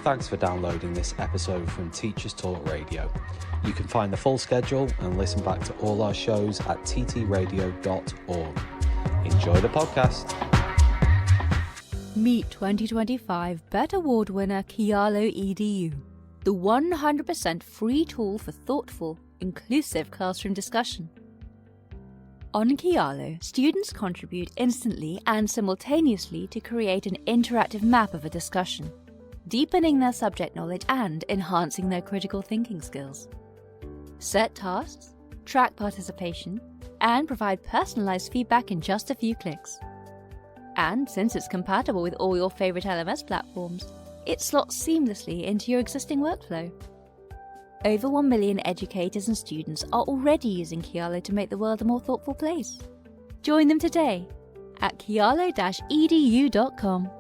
Thanks for downloading this episode from Teachers Talk Radio. You can find the full schedule and listen back to all our shows at ttradio.org. Enjoy the podcast. Meet 2025 BET Award winner Kialo EDU, the 100% free tool for thoughtful, inclusive classroom discussion. On Kialo, students contribute instantly and simultaneously to create an interactive map of a discussion, deepening their subject knowledge and enhancing their critical thinking skills. Set tasks, track participation, and provide personalized feedback in just a few clicks. And since it's compatible with all your favorite LMS platforms, it slots seamlessly into your existing workflow. Over 1 million educators and students are already using Kialo to make the world a more thoughtful place. Join them today at kialo-edu.com.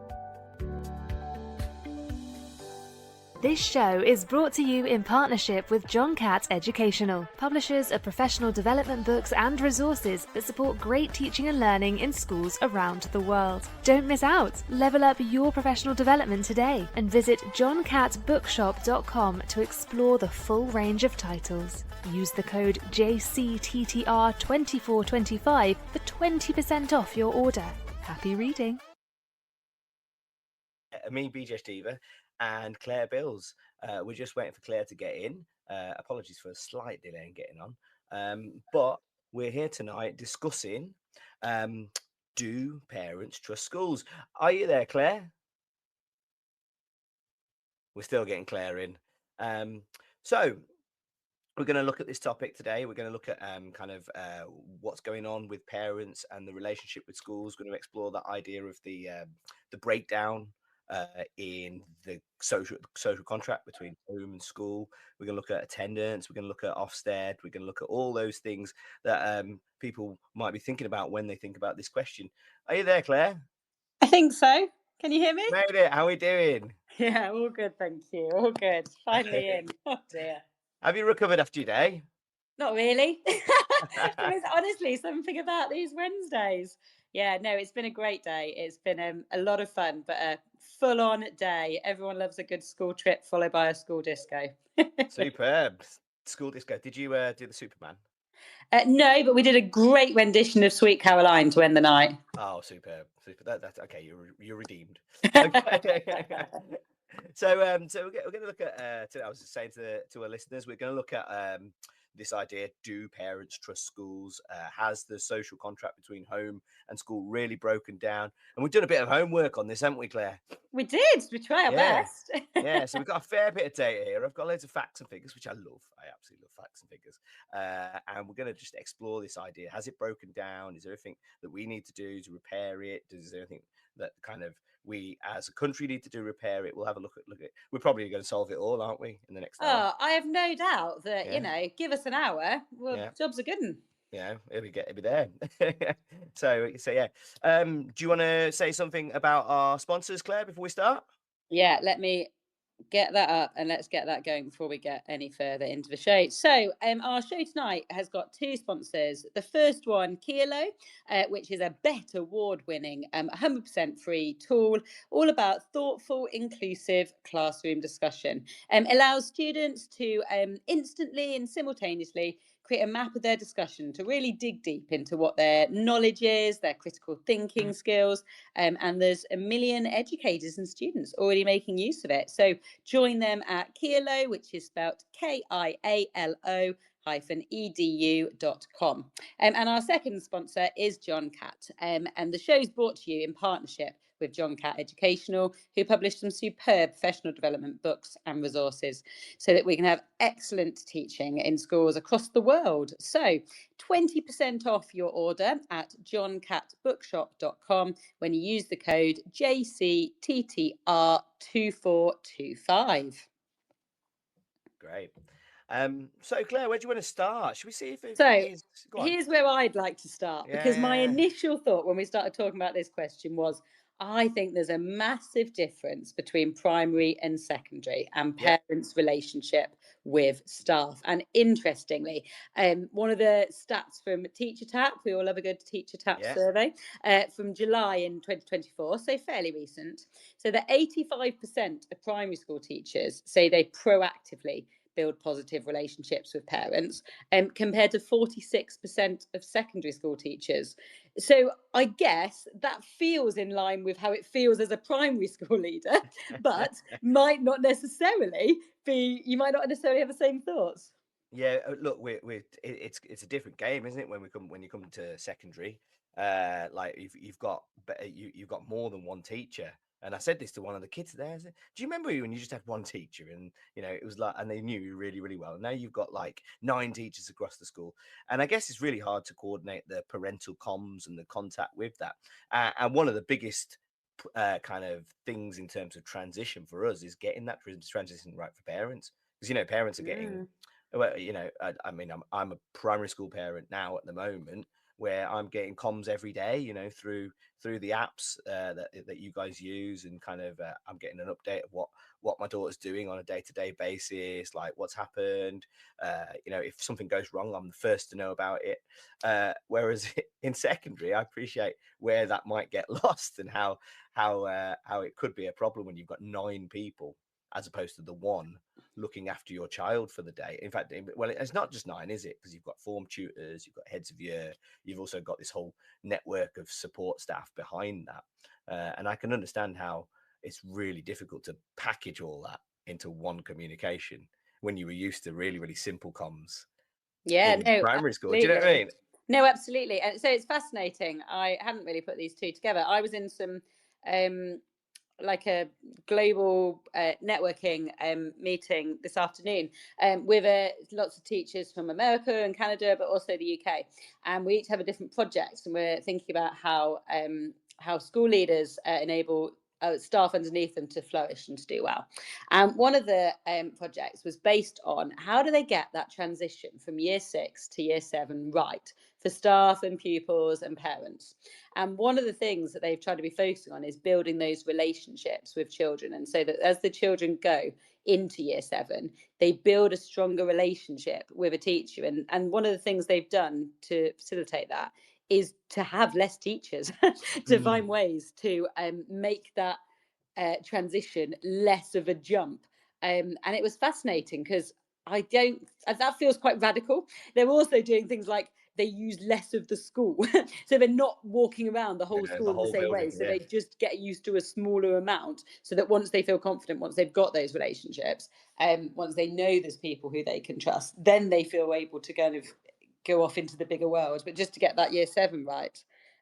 This show is brought to you in partnership with John Catt Educational, publishers of professional development books and resources that support great teaching and learning in schools around the world. Don't miss out. Level up your professional development today and visit johncattbookshop.com to explore the full range of titles. Use the code JCTTR2425 for 20% off your order. Happy reading. Me, Beejesh, Deva, and Claire Bills. We're just waiting for Claire to get in. Apologies for a slight delay in getting on. But we're here tonight discussing do parents trust schools? Are you there, Claire? We're still getting Claire in. So we're going to look at this topic today. We're going to look at what's going on with parents and the relationship with schools. We're going to explore that idea of the breakdown in the social contract between home and school. We're going to look at attendance. We're going to look at Ofsted. We're going to look at all those things that people might be thinking about when they think about this question. Are you there, Claire? I think so. Can you hear me? Made it. How are we doing? Yeah, all good, thank you. All good. Finally in. Oh dear. Have you recovered after your day? Not really. There's honestly something about these Wednesdays. Yeah, no, it's been a great day. It's been a lot of fun, but a full-on day. Everyone loves a good school trip followed by a school disco. Superb. School disco. Did you do the Superman? No, but we did a great rendition of Sweet Caroline to end the night. Oh, superb. That's okay. You're redeemed. Okay. So we're going to look at. I was just saying to our listeners, we're going to look at this idea: do parents trust schools? Has the social contract between home and school really broken down? And we've done a bit of homework on this, haven't we, Claire? We did. We try our best. Yeah. So we've got a fair bit of data here. I've got loads of facts and figures, which I love. I absolutely love facts and figures. And we're going to just explore this idea. Has it broken down? Is there anything that we need to do to repair it? Is there anything that kind of we as a country need to do repair it? We'll have a look at it. We're probably going to solve it all, aren't we, in the next hour? Oh, I have no doubt that give us an hour, job's a good one. Yeah, it'll be there. So yeah. Do you want to say something about our sponsors, Claire, before we start? Yeah, let me get that up and let's get that going before we get any further into the show. So our show tonight has got two sponsors. The first one, Kialo, which is a BET award-winning 100% free tool all about thoughtful, inclusive classroom discussion. Allows students to instantly and simultaneously create a map of their discussion to really dig deep into what their knowledge is, their critical thinking skills, and there's 1 million educators and students already making use of it. So join them at Kialo, which is spelled KIALO edu.com. And our second sponsor is John Catt. And the show's brought to you in partnership with John Catt Educational, who published some superb professional development books and resources so that we can have excellent teaching in schools across the world. So 20% off your order at johncattbookshop.com when you use the code JCTTR2425. Great. So Claire, where do you want to start? Should we see if here's where I'd like to start, because my initial thought when we started talking about this question was, I think there's a massive difference between primary and secondary and Yeah, parents' relationship with staff. And interestingly, one of the stats from Teacher Tapp, we all love a good Teacher Tapp yeah. survey, from July in 2024, so fairly recent. So that 85% of primary school teachers say they proactively build positive relationships with parents, compared to 46% of secondary school teachers. So I guess that feels in line with how it feels as a primary school leader, but might not necessarily be, you might not necessarily have the same thoughts. Yeah, look, it's a different game, isn't it? When you come to secondary, like you've got you've got more than one teacher. And I said this to one of the kids there. I said, do you remember when you just had one teacher, and it was like, and they knew you really, really well. Now you've got like 9 teachers across the school, and I guess it's really hard to coordinate the parental comms and the contact with that. And one of the biggest kind of things in terms of transition for us is getting that transition right for parents, because parents are getting, Mm. well, I mean, I'm a primary school parent now at the moment, where I'm getting comms every day, through the apps that you guys use, and kind of I'm getting an update of what my daughter's doing on a day-to-day basis, like what's happened. If something goes wrong, I'm the first to know about it. Whereas in secondary, I appreciate where that might get lost, and how it could be a problem when you've got 9 people as opposed to the one looking after your child for the day. In fact, well, it's not just 9, is it? Because you've got form tutors, you've got heads of year, you've also got this whole network of support staff behind that. And I can understand how it's really difficult to package all that into one communication when you were used to really, really simple comms Yeah, in no, primary school. Do you know what I absolutely. mean? No, absolutely. And so it's fascinating. I hadn't really put these two together. I was in some um like a global networking meeting this afternoon, with lots of teachers from America and Canada, but also the UK. And we each have a different project, and we're thinking about how school leaders enable staff underneath them to flourish and to do well. And one of the projects was based on how do they get that transition from year 6 to year 7 right for staff and pupils and parents. And one of the things that they've tried to be focusing on is building those relationships with children. And so that as the children go into year 7, they build a stronger relationship with a teacher. And one of the things they've done to facilitate that is to have less teachers, to Mm. find ways to make that transition less of a jump. And it was fascinating because that feels quite radical. They're also doing things like they use less of the school. So they're not walking around the whole Yeah, school the in the whole same way. building. So Yeah. they just get used to a smaller amount so that once they feel confident, once they've got those relationships, once they know there's people who they can trust, then they feel able to kind of go off into the bigger world. But just to get that year 7 right,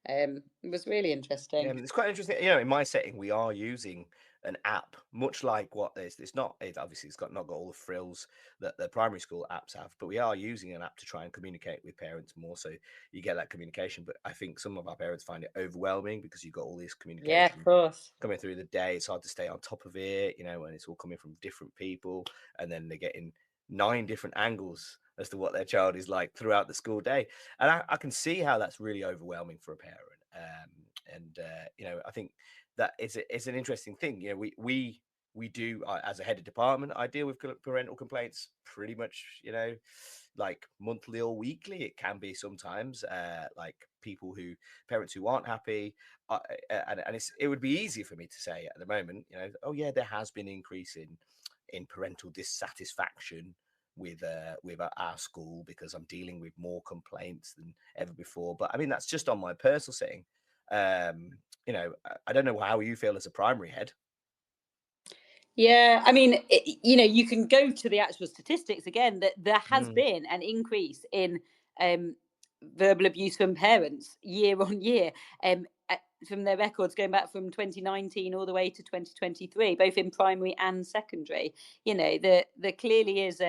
it was really Yeah, interesting. it's quite interesting. In my setting, we are using an app, much like what is. It's not. It obviously it's got not got all the frills that the primary school apps have, but we are using an app to try and communicate with parents more. So you get that communication. But I think some of our parents find it overwhelming because you've got all this Yeah, of communication course. coming through the day. It's hard to stay on top of it, when it's all coming from different people, and then they're getting 9 different angles as to what their child is like throughout the school day. And I can see how that's really overwhelming for a parent. I think that it's an interesting thing. We do, as a head of department, I deal with parental complaints pretty much, like monthly or weekly. It can be sometimes, like parents who aren't happy, and it would be easy for me to say at the moment, oh yeah, there has been increase in parental dissatisfaction with our school because I'm dealing with more complaints than ever before. But I mean, that's just on my personal setting. I don't know how you feel as a primary head. Yeah, I mean, you can go to the actual statistics again that there has Mm. been an increase in um, verbal abuse from parents year on year, from their records going back from 2019 all the way to 2023, both in primary and secondary. There clearly is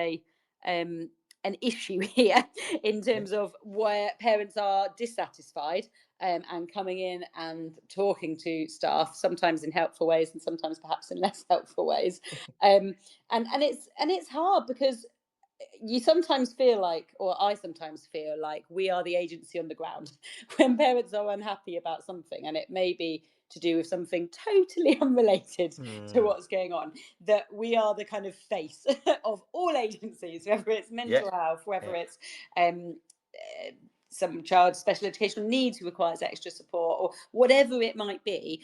um, an issue here in Yeah. terms of where parents are dissatisfied, and coming in and talking to staff, sometimes in helpful ways and sometimes perhaps in less helpful ways. And it's hard because you sometimes feel like, or I sometimes feel like, we are the agency on the ground when parents are unhappy about something, and it may be to do with something totally unrelated to Mm. what's going on, that we are the kind of face of all agencies, whether it's Yeah. mental health, whether Yeah. it's some child's special educational needs who requires extra support, or whatever it might be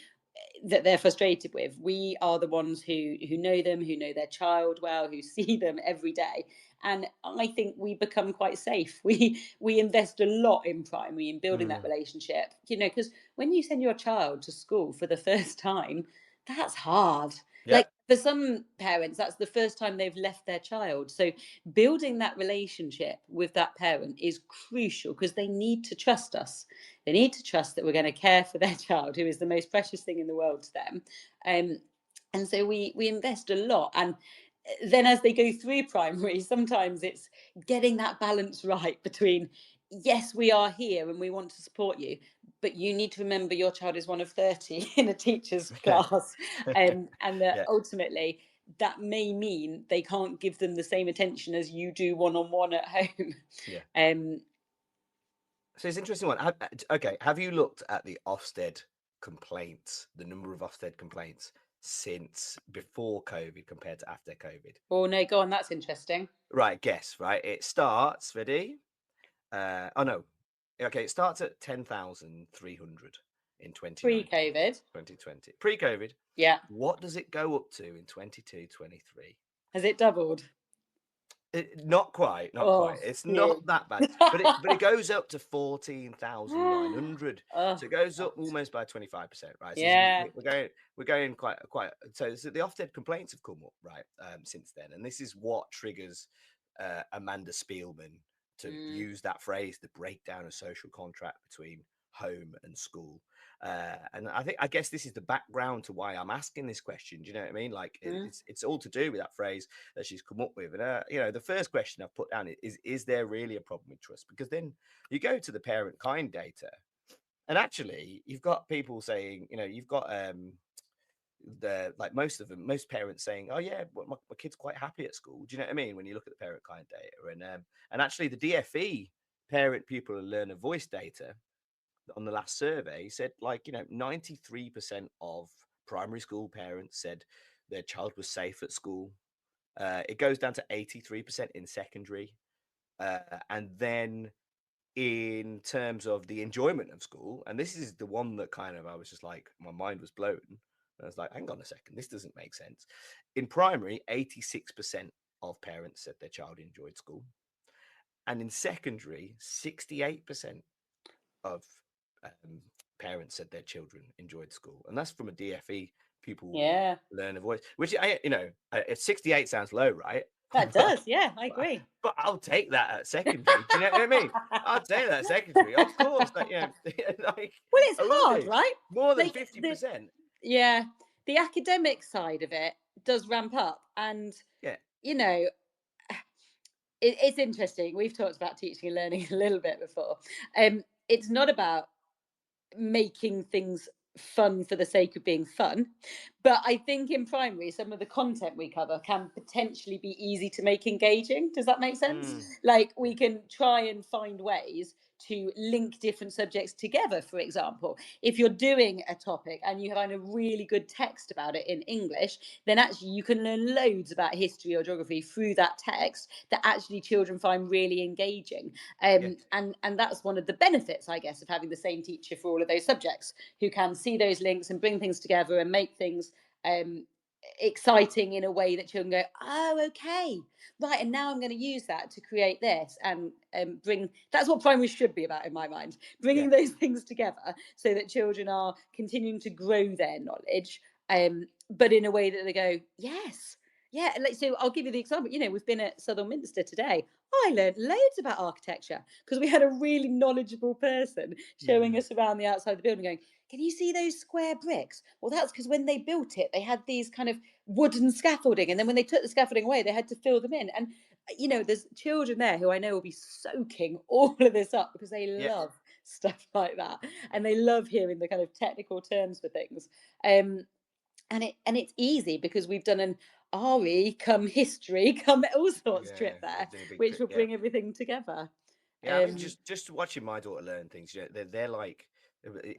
that they're frustrated with. We are the ones who know them, who know their child well, who see them every day. And I think we become quite safe. We invest a lot in primary, in building that Mm. relationship, because when you send your child to school for the first time, that's hard. Yeah. Like, for some parents, that's the first time they've left their child. So building that relationship with that parent is crucial, because they need to trust us. They need to trust that we're going to care for their child, who is the most precious thing in the world to them. And so we invest a lot. And then as they go through primary, sometimes it's getting that balance right between, yes, we are here and we want to support you, but you need to remember your child is one of 30 in a teacher's class, and that Yeah. ultimately that may mean they can't give them the same attention as you do one-on-one at home. Yeah. um So it's an interesting one. Okay, have you looked at the Ofsted complaints, the number of Ofsted complaints since before COVID compared to after COVID? oh no, go on, that's interesting. Right, guess, right? It starts, ready? Oh no. Okay, it starts at 10,300 in 2019, Pre-COVID. 2020. Pre-COVID. Yeah. What does it go up to in 22, 23? Has it doubled? Not quite, not Oh, quite. It's phew. not that bad, but it goes up to 14,900. Oh, So it goes up God. almost by 25%, right? So Yeah. we're going quite. So the Ofsted complaints have come up, right, since then, and this is what triggers Amanda Spielman to Mm, use that phrase, the breakdown of social contract between home and school. And I guess this is the background to why I'm asking this question. Do you know what I mean? Like mm. it's all to do with that phrase that she's come up with. And the first question I've put down is there really a problem with trust? Because then you go to the parent kind data, and actually you've got people saying, you've got the like most parents saying, oh yeah, well, my kid's quite happy at school. Do you know what I mean? When you look at the parent kind data, and actually the DFE parent pupil and learner voice data on the last survey said, like, 93% of primary school parents said their child was safe at school. It goes down to 83% in secondary. And then in terms of the enjoyment of school, and this is the one that kind of I was just like, my mind was blown. I was like, hang on a second, this doesn't make sense. In primary, 86% of parents said their child enjoyed school. And in secondary, 68% of parents said their children enjoyed school. And that's from a DFE pupil Yeah. learner voice, which, 68 sounds low, right? That does. Yeah, I agree. But I'll take that at secondary. Do you know what I mean? I'll take that at secondary. Of course, like, like, Well, it's I will hard, do. right? More than Like, 50%. yeah, the academic side of it does ramp up, and Yeah. you know, it's interesting. We've talked about teaching and learning a little bit before. It's not about making things fun for the sake of being fun, but I think in primary some of the content we cover can potentially be easy to make engaging. Does that make sense? Mm, Like, we can try and find ways to link different subjects together. For example, if you're doing a topic and you find a really good text about it in English, then actually you can learn loads about history or geography through that text that actually children find really engaging. yeah. And that's one of the benefits, I guess, of having the same teacher for all of those subjects, who can see those links and bring things together and make things exciting in a way that children go, oh, okay, right, and now I'm going to use that to create this, and bring. That's what primary should be about, in my mind, Yeah. bringing those things together so that children are continuing to grow their knowledge, but in a way that they go, yes, yeah. Like, so I'll give you the example. We've been at Southern Minster today. I learned loads about architecture because we had a really knowledgeable person showing us around the outside of the building, going, can you see those square bricks? Well, that's because when they built it, they had these kind of wooden scaffolding. And then when they took the scaffolding away, they had to fill them in. And, there's children there who I know will be soaking all of this up because they Yeah. love stuff like that. And they love hearing the kind of technical terms for things. And it's easy because we've done an RE come history come all sorts Yeah. trip there, Doing a big which trip. will Yeah. bring everything together. Yeah, I mean, just watching my daughter learn things, they're like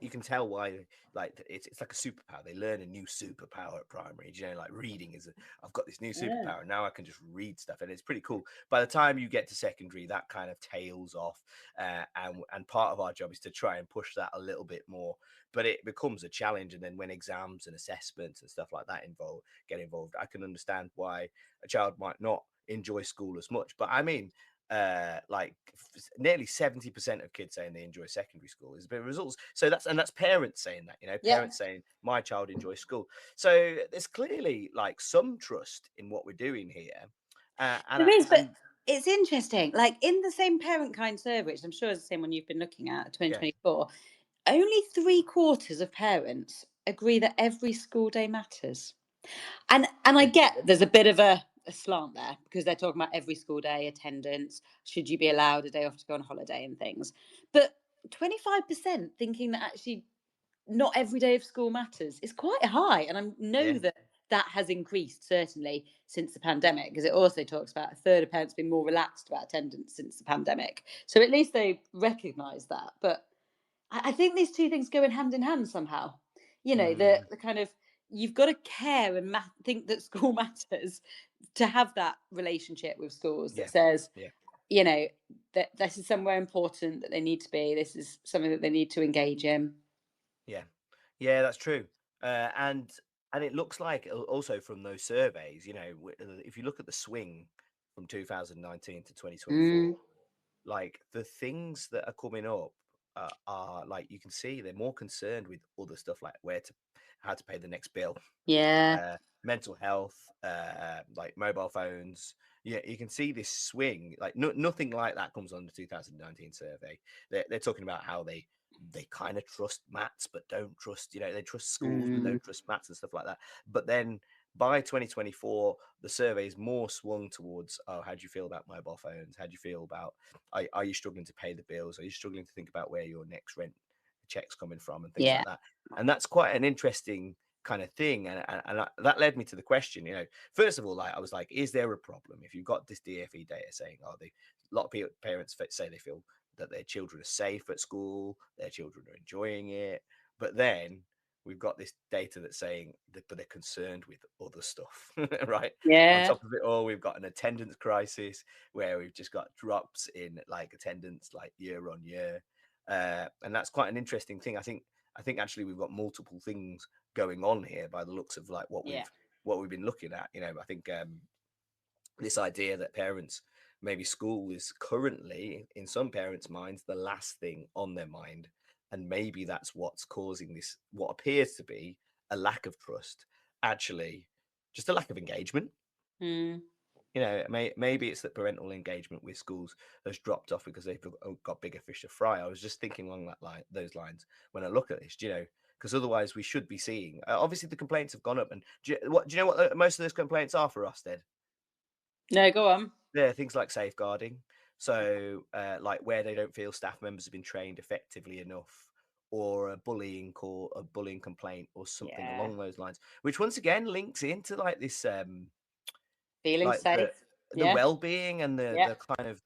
You can tell why, like it's like a superpower. They learn a new superpower at primary. You know, like reading is. I've got this new Yeah. superpower now. I can just read stuff, and it's pretty cool. By the time you get to secondary, that kind of tails off, and part of our job is to try and push that a little bit more. But it becomes a challenge, and then when exams and assessments and stuff like that get involved, I can understand why a child might not enjoy school as much. But I mean, like nearly 70% of kids saying they enjoy secondary school is a bit of results. So that's parents saying that, Yeah. parents saying my child enjoys school. So there's clearly like some trust in what we're doing here. There is, but it's interesting. Like in the same parent kind survey, which I'm sure is the same one you've been looking at, 2024, only 3/4 of parents agree that every school day matters. And I get there's a bit of a slant there because they're talking about every school day attendance. Should you be allowed a day off to go on holiday and things? But 25% thinking that actually not every day of school matters is quite high. And I know that has increased certainly since the pandemic, because it also talks about a third of parents being more relaxed about attendance since the pandemic. So at least they recognise that. But I think these two things go in hand somehow. The kind of, you've got to care and think that school matters to have that relationship with schools that says, that this is somewhere important that they need to be. This is something that they need to engage in. Yeah, that's true. And it looks like also from those surveys, if you look at the swing from 2019 to 2024, like the things that are coming up are like, you can see they're more concerned with other stuff like how to pay the next bill, mental health, like mobile phones. Yeah, you can see this swing. Like nothing like that comes on the 2019 survey. They're talking about how they kind of trust maths but don't trust, they trust schools but don't trust maths and stuff like that. But then by 2024, the survey is more swung towards, oh, how do you feel about mobile phones? How do you feel about, are you struggling to pay the bills? Are you struggling to think about where your next rent check's coming from and things like that? And that's quite an interesting kind of thing. And that led me to the question, first of all, like I was like, is there a problem if you've got this DFE data saying, a lot of parents say they feel that their children are safe at school, their children are enjoying it, but then we've got this data that's saying that, but they're concerned with other stuff, right? On top of it all, we've got an attendance crisis where we've just got drops in like attendance, like year on year, and that's quite an interesting thing. I think actually we've got multiple things going on here by the looks of like what we've been looking at. I think this idea that parents, maybe school is currently in some parents' minds the last thing on their mind, and maybe that's what's causing this, what appears to be a lack of trust, actually just a lack of engagement. Maybe it's that parental engagement with schools has dropped off because they've got bigger fish to fry. I was just thinking along those lines when I look at this, because otherwise we should be seeing, obviously the complaints have gone up, and do you know what most of those complaints are for us then? No, go on. Yeah, things like safeguarding. So, like where they don't feel staff members have been trained effectively enough, or a bullying call, a bullying complaint, or something along those lines. Which once again links into like this, feeling like safe, the well-being and the kind of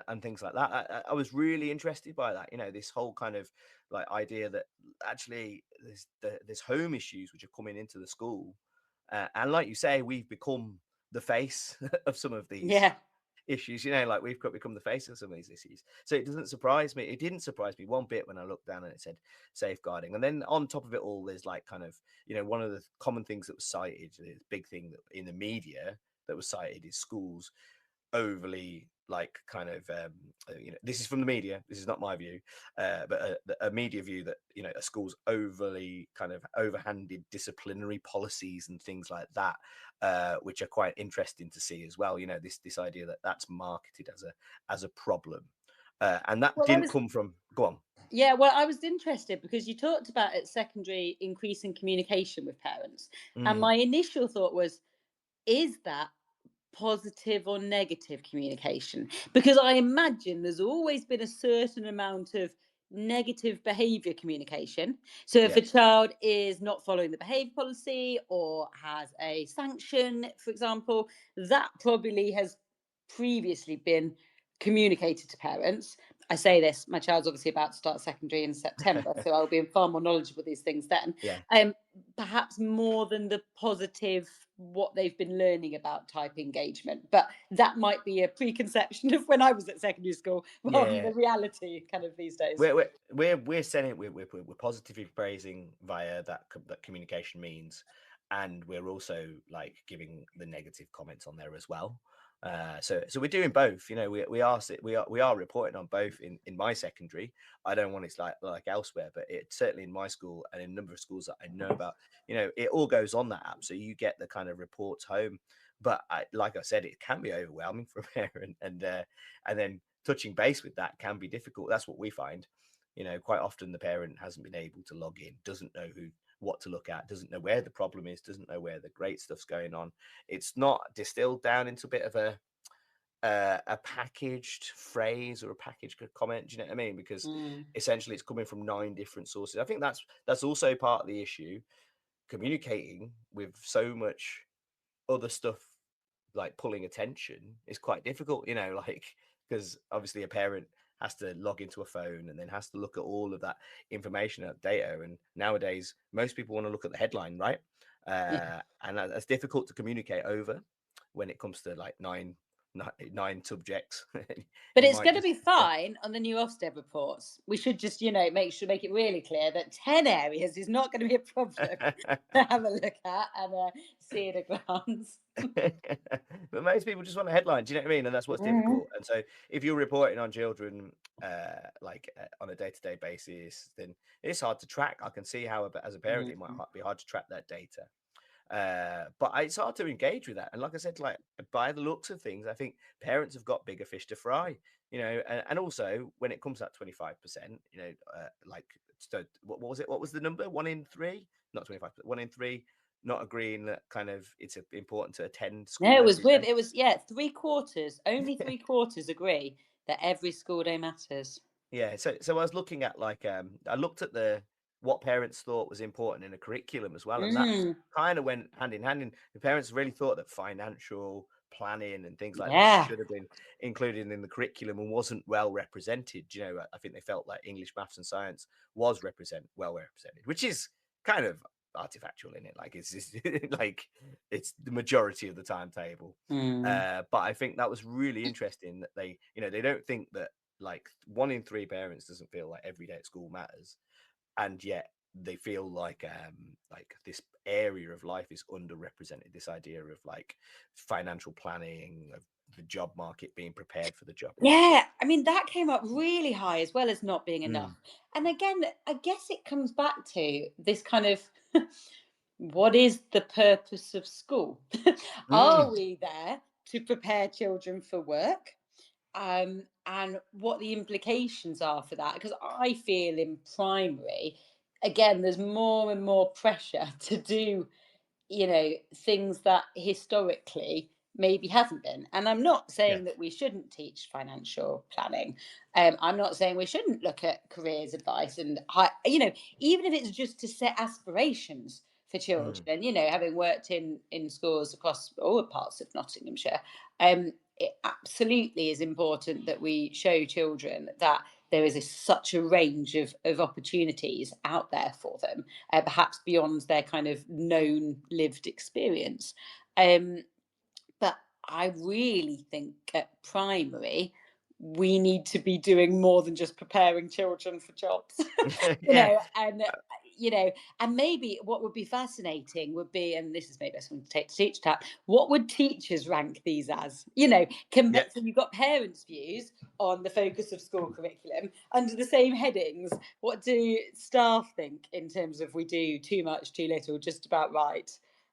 and things like that. I was really interested by that. This whole kind of like idea that actually there's home issues which are coming into the school, and like you say, we've become the face of some of these issues. Like we've become the face of some of these issues. So it doesn't surprise me. It didn't surprise me one bit when I looked down and it said safeguarding, and then on top of it all, there's like kind of one of the common things that was cited, the big thing that in the media that was cited, is schools overly like kind of this is from the media, this is not my view, but a media view that a school's overly kind of overhanded disciplinary policies and things like that, which are quite interesting to see as well. This idea that that's marketed as a problem, and that didn't come from, go on. Yeah, well, I was interested because you talked about at secondary increasing communication with parents, and my initial thought was, is that positive or negative communication? Because I imagine there's always been a certain amount of negative behavior communication. So if a child is not following the behavior policy or has a sanction, for example, that probably has previously been communicated to parents. I say this, my child's obviously about to start secondary in September, so I'll be far more knowledgeable with these things then. Yeah. Perhaps more than the positive, what they've been learning about type engagement. But that might be a preconception of when I was at secondary school, rather than Yeah. the reality kind of these days. We're saying we're positively praising via that that communication means, and we're also like giving the negative comments on there as well. So we're doing both. You know, we are reporting on both in my secondary. I don't want it's like elsewhere, but it's certainly in my school and in a number of schools that I know about. You know, it all goes on that app, so you get the kind of reports home. But like I said, it can be overwhelming for a parent, and then touching base with that can be difficult. That's what we find. You know, quite often the parent hasn't been able to log in, doesn't know what to look at, doesn't know where the problem is, doesn't know where the great stuff's going on. It's not distilled down into a bit of a packaged phrase or a packaged comment. Do you know what I mean? Because Mm. essentially it's coming from 9 different sources. I think that's also part of the issue. Communicating with so much other stuff like pulling attention is quite difficult, you know, like because obviously a parent has to log into a phone and then has to look at all of that information and data. And nowadays, most people want to look at the headline, right? Yeah. And that's difficult to communicate over when it comes to like nine subjects. But You it's might going to just be fine on the new Ofsted reports. We should just, make it really clear that 10 areas is not going to be a problem to have a look at and see at a glance. But most people just want a headline. Do you know what I mean? And that's what's difficult. And so, if you're reporting on children on a day-to-day basis, then it's hard to track. I can see how, as a parent, it might be hard to track that data. But it's hard to engage with that. And like I said, like by the looks of things, I think parents have got bigger fish to fry. You know, and also when it comes to that 25%, you know, like so what was it? What was the number? 1 in 3, not 25, 1 in 3 not agreeing that kind of it's important to attend No, school every day. it was, 3/4, only 3/4 agree that every school day matters. Yeah, so I was looking at like I looked at the what parents thought was important in a curriculum as well, and that Mm, kind of went hand in hand. And the parents really thought that financial planning and things like this yeah. should have been included in the curriculum and wasn't well represented. You know, I think they felt like English, maths, and science was well represented, which is kind of artifactual in it. Like it's like it's the majority of the timetable. Mm. But I think that was really interesting that they, you know, they don't think that like 1 in 3 parents doesn't feel like every day at school matters, and yet they feel like this area of life is underrepresented. This idea of like financial planning, of the job market, being prepared for the job market. Yeah, I mean, that came up really high as well as not being enough. Mm, And again, I guess it comes back to this kind of what is the purpose of school? Are mm, we there to prepare children for work? And what the implications are for that? Because I feel in primary, again, there's more and more pressure to do things that historically maybe hasn't been. And I'm not yeah, saying that we shouldn't teach financial planning. I'm not saying we shouldn't look at careers advice and even if it's just to set aspirations for mm, children. Having worked in schools across all parts of Nottinghamshire, it absolutely is important that we show children that there is such a range of opportunities out there for them, perhaps beyond their kind of known lived experience. Um, but I really think at primary, we need to be doing more than just preparing children for jobs. you yeah, know, and uh, you know, and maybe what would be fascinating would be, and this is maybe something to take to teacher chat. What would teachers rank these as? yeah, So you've got parents' views on the focus of school curriculum under the same headings. What do staff think in terms of we do too much, too little, just about right?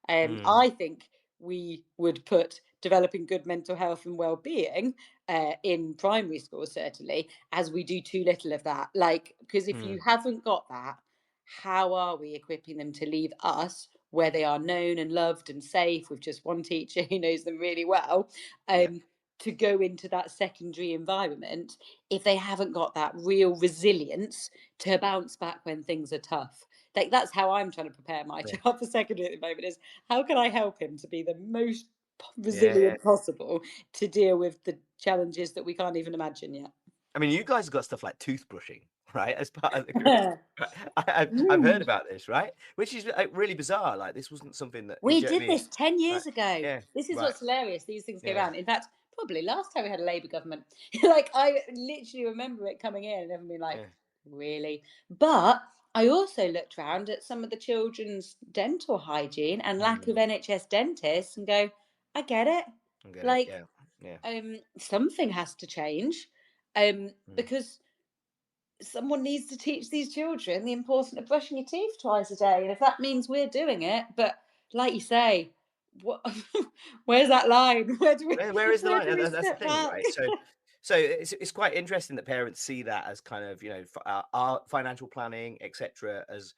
mm, I think we would put developing good mental health and well-being in primary school, certainly, as we do too little of that. Like, because if mm, you haven't got that, how are we equipping them to leave us where they are known and loved and safe with just one teacher who knows them really well, yeah, to go into that secondary environment if they haven't got that real resilience to bounce back when things are tough? Like, that's how I'm trying to prepare my yeah, child for secondary at the moment, is how can I help him to be the most yeah. resilient possible to deal with the challenges that we can't even imagine yet? I mean, you guys have got stuff like toothbrushing, right, as part of the curriculum. I've heard about this, right? Which is really bizarre. Like, this wasn't something that, do We you know what did I mean? this 10 Right. years ago. Yeah. This is Right. what's hilarious. These things go Yeah. around. In fact, probably last time we had a Labour government, like I literally remember it coming in and everyone being like, Yeah. really? But I also looked around at some of the children's dental hygiene and lack of Mm, NHS dentists and go, I get it. I get it. Like, Yeah. Yeah. something has to change. Mm. Because someone needs to teach these children the importance of brushing your teeth twice a day. And if that means we're doing it, but like you say, what where's that line? Where do we Where is the where line? do we That's the step thing, back? right? So it's quite interesting that parents see that as kind of, our financial planning, etc., as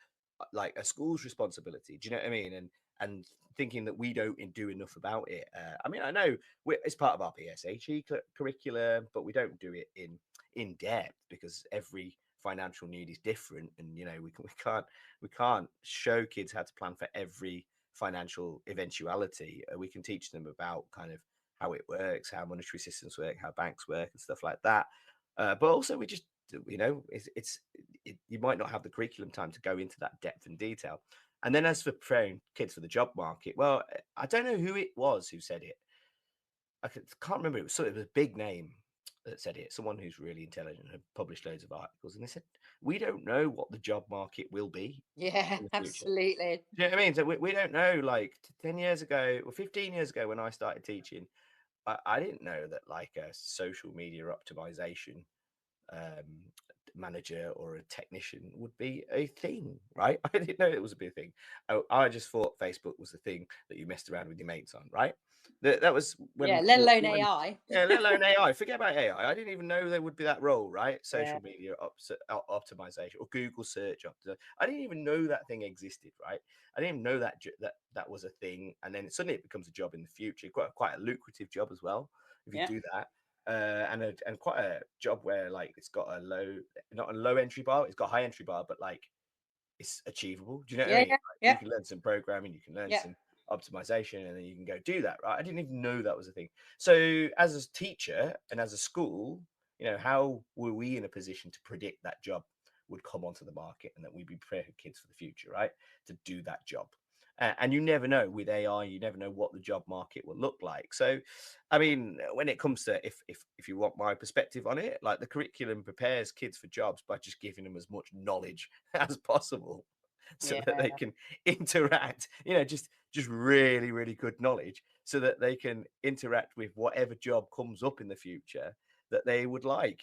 like a school's responsibility. Do you know what I mean? And thinking that we don't do enough about it. I mean, I know it's part of our PSHE curriculum, but we don't do it in depth because every financial need is different, and we can't show kids how to plan for every financial eventuality. We can teach them about kind of how it works, how monetary systems work, how banks work, and stuff like that. But also, we just, you might not have the curriculum time to go into that depth and detail. And then, as for preparing kids for the job market, well, I don't know who it was who said it. Can't remember. It was sort of a big name that said it. Someone who's really intelligent and had published loads of articles, and they said we don't know what the job market will be Yeah, in the future. absolutely. Do you know what I mean? So we don't know. Like 10 years ago or 15 years ago, when I started teaching, I didn't know that like a social media optimization um, manager or a technician would be a thing, right? I didn't know it was a big thing. I just thought Facebook was the thing that you messed around with your mates on, right? That was Yeah, when, let alone when AI. yeah, let alone AI. Forget about AI. I didn't even know there would be that role, right? Yeah, Social media optimization or Google search optimization. I didn't even know that thing existed, right? I didn't even know that was a thing, and then suddenly it becomes a job in the future. Quite a lucrative job as well if you yeah, do that. And quite a job where like it's got not a low entry bar, it's got a high entry bar, but like it's achievable. Do you know what I yeah, mean? yeah, Like, you yeah, can learn some programming, you can learn yeah, some optimization, and then you can go do that, right? I didn't even know that was a thing. So as a teacher and as a school, how were we in a position to predict that job would come onto the market and that we'd be preparing kids for the future, right? To do that job. And you never know with AI, you never know what the job market will look like. So, I mean, when it comes to if you want my perspective on it, like the curriculum prepares kids for jobs by just giving them as much knowledge as possible so that they yeah, can interact, just really, really good knowledge so that they can interact with whatever job comes up in the future that they would like.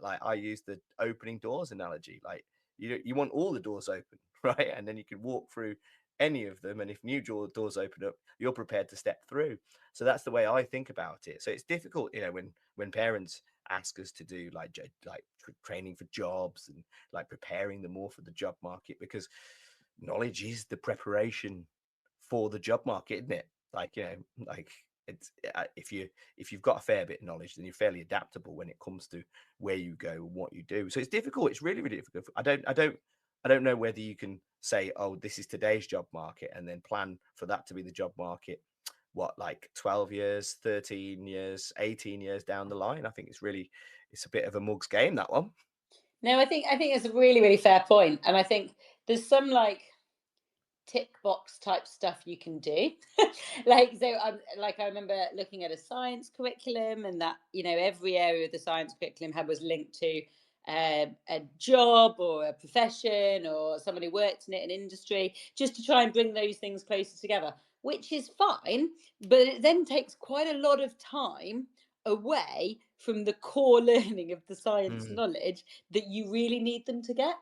Like I use the opening doors analogy. Like you want all the doors open, right? And then you can walk through any of them, and if new doors open up, you're prepared to step through. So that's the way I think about it. So it's difficult, when parents ask us to do like training for jobs and like preparing them more for the job market, because knowledge is the preparation for the job market, isn't it? Like, like it's if you've got a fair bit of knowledge, then you're fairly adaptable when it comes to where you go and what you do. So it's difficult. It's really, really difficult. I don't know whether you can say, oh, this is today's job market, and then plan for that to be the job market, what, like 12 years, 13 years, 18 years down the line. I think it's a bit of a mug's game, that one. No, I think it's a really, really fair point. And I think there's some like tick box type stuff you can do. Like I remember looking at a science curriculum, and that every area of the science curriculum was linked to a job or a profession or somebody worked in it, an industry, just to try and bring those things closer together, which is fine, but it then takes quite a lot of time away from the core learning of the science Mm, knowledge that you really need them to get.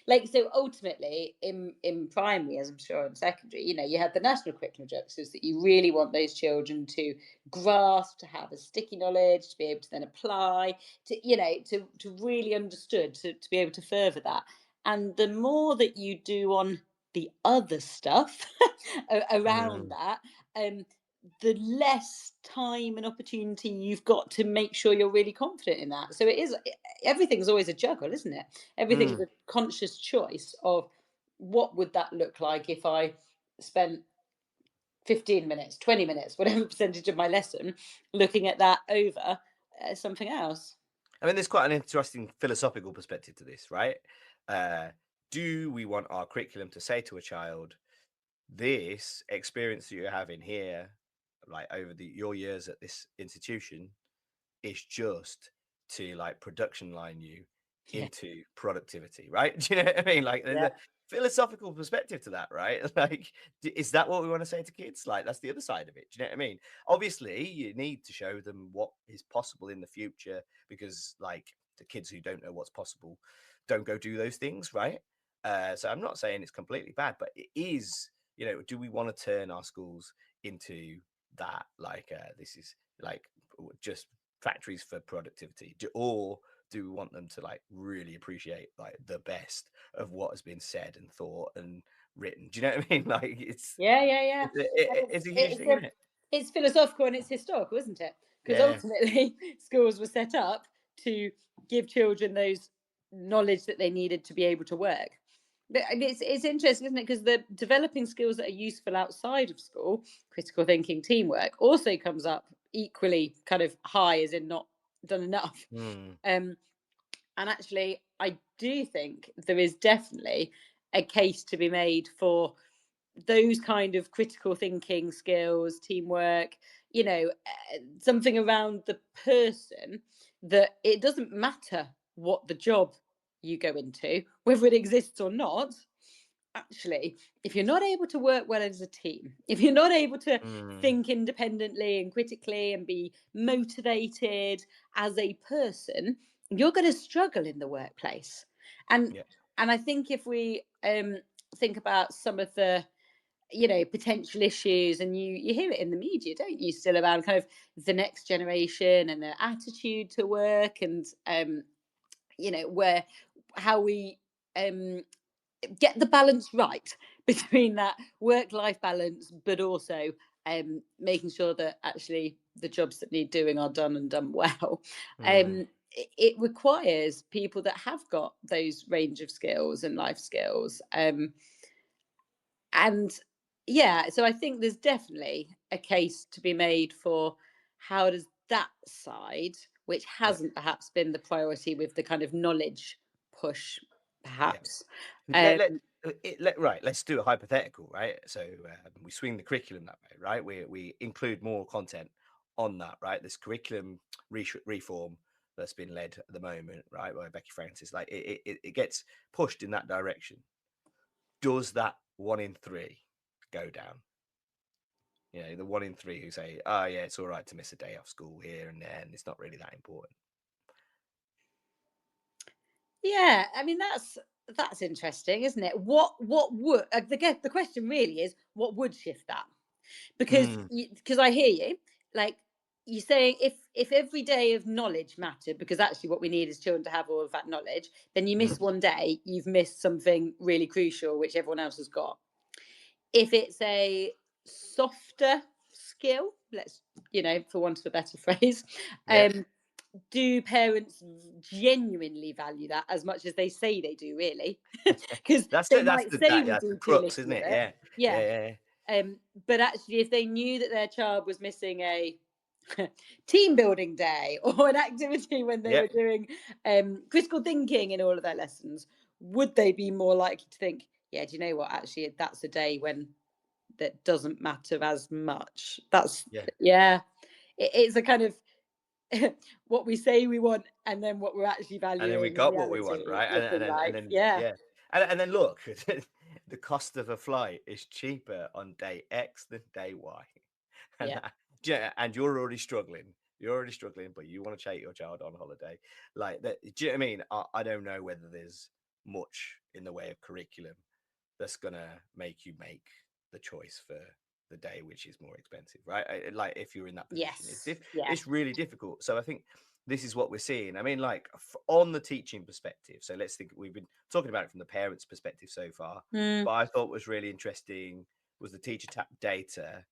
Like, so ultimately in primary, as I'm sure in secondary, you have the national curriculum objectives that you really want those children to grasp, to have a sticky knowledge, to be able to then apply, to really understood, to be able to further that. And the more that you do on the other stuff around mm, that, the less time and opportunity you've got to make sure you're really confident in that. So everything's always a juggle, isn't it? Everything's mm, a conscious choice of what would that look like if I spent 15 minutes, 20 minutes, whatever percentage of my lesson looking at that over something else. I mean, there's quite an interesting philosophical perspective to this, right? Do we want our curriculum to say to a child, this experience that you're having here, like over your years at this institution, is just to like production line you Yeah. into productivity, right? Do you know what I mean? Like there's Yeah. a philosophical perspective to that, right? Like, is that what we want to say to kids? Like, that's the other side of it. Do you know what I mean? Obviously, you need to show them what is possible in the future because, like, the kids who don't know what's possible don't go do those things, right? So I'm not saying it's completely bad, but it is, you know, do we want to turn our schools into that? Like, this is like just factories for productivity, or do we want them to like really appreciate like the best of what has been said and thought and written? Do you know what I mean? Like Yeah. And it's a huge thing, isn't it? it's philosophical and it's historical, isn't it? Because Yeah. ultimately, schools were set up to give children those knowledge that they needed to be able to work. But it's interesting, isn't it? Because the developing skills that are useful outside of school, critical thinking, teamwork, also comes up equally kind of high, as in not done enough. Mm, Um, and actually, I do think there is definitely a case to be made for those kind of critical thinking skills, teamwork, something around the person, that it doesn't matter what the job you go into, whether it exists or not. Actually, if you're not able to work well as a team, if you're not able to mm, think independently and critically and be motivated as a person, you're going to struggle in the workplace. And yeah. and I think if we think about some of the potential issues, and you hear it in the media, don't you, still, around kind of the next generation and their attitude to work, and where how we um get the balance right between that work life balance, but also making sure that actually the jobs that need doing are done and done well. Mm, It requires people that have got those range of skills and life skills. And yeah, so I think there's definitely a case to be made for how does that side, which yeah. hasn't perhaps been the priority with the kind of knowledge push, Yeah. perhaps. Let, Um, let, right, let's do a hypothetical, right? So we swing the curriculum that way, right? We include more content on that, right? This curriculum reform that's been led at the moment, right, by Becky Francis, like it gets pushed in that direction. Does that 1 in 3 go down? You know, the 1 in 3 who say, "Oh yeah, it's all right to miss a day off school here and there, and it's not really that important." Yeah, I mean that's interesting, isn't it? What would the question really is, what would shift that? Mm, Because I hear you, like you saying, if every day of knowledge mattered, because actually what we need is children to have all of that knowledge, then you mm, miss one day, you've missed something really crucial which everyone else has got. If it's a softer skill, let's for want of a better phrase, yeah. do parents genuinely value that as much as they say they do, really? Because they might say we That's the do too crux, little isn't of it? it. Yeah, Yeah. yeah, But actually, if they knew that their child was missing a team building day or an activity when they yeah, were doing critical thinking in all of their lessons, would they be more likely to think, yeah, do you know what, actually that's a day when that doesn't matter as much? That's yeah. yeah, it's a kind of what we say we want and then what we're actually And then we valuing in got what we want, reality right? looking And like. then Yeah. yeah, and then look, the cost of a flight is cheaper on day X than day Y, and Yeah. yeah, and you're already struggling. You're already struggling, but you want to take your child on holiday, like that. Do you know what I mean? I don't know whether there's much in the way of curriculum that's gonna make you make the choice for the day which is more expensive, right? Like if you're in that position, Yes. Yeah. it's really difficult. So I think this is what we're seeing. I mean, like on the teaching perspective. So let's think. We've been talking about it from the parents' perspective so far, Mm, but I thought was really interesting was the teacher tap data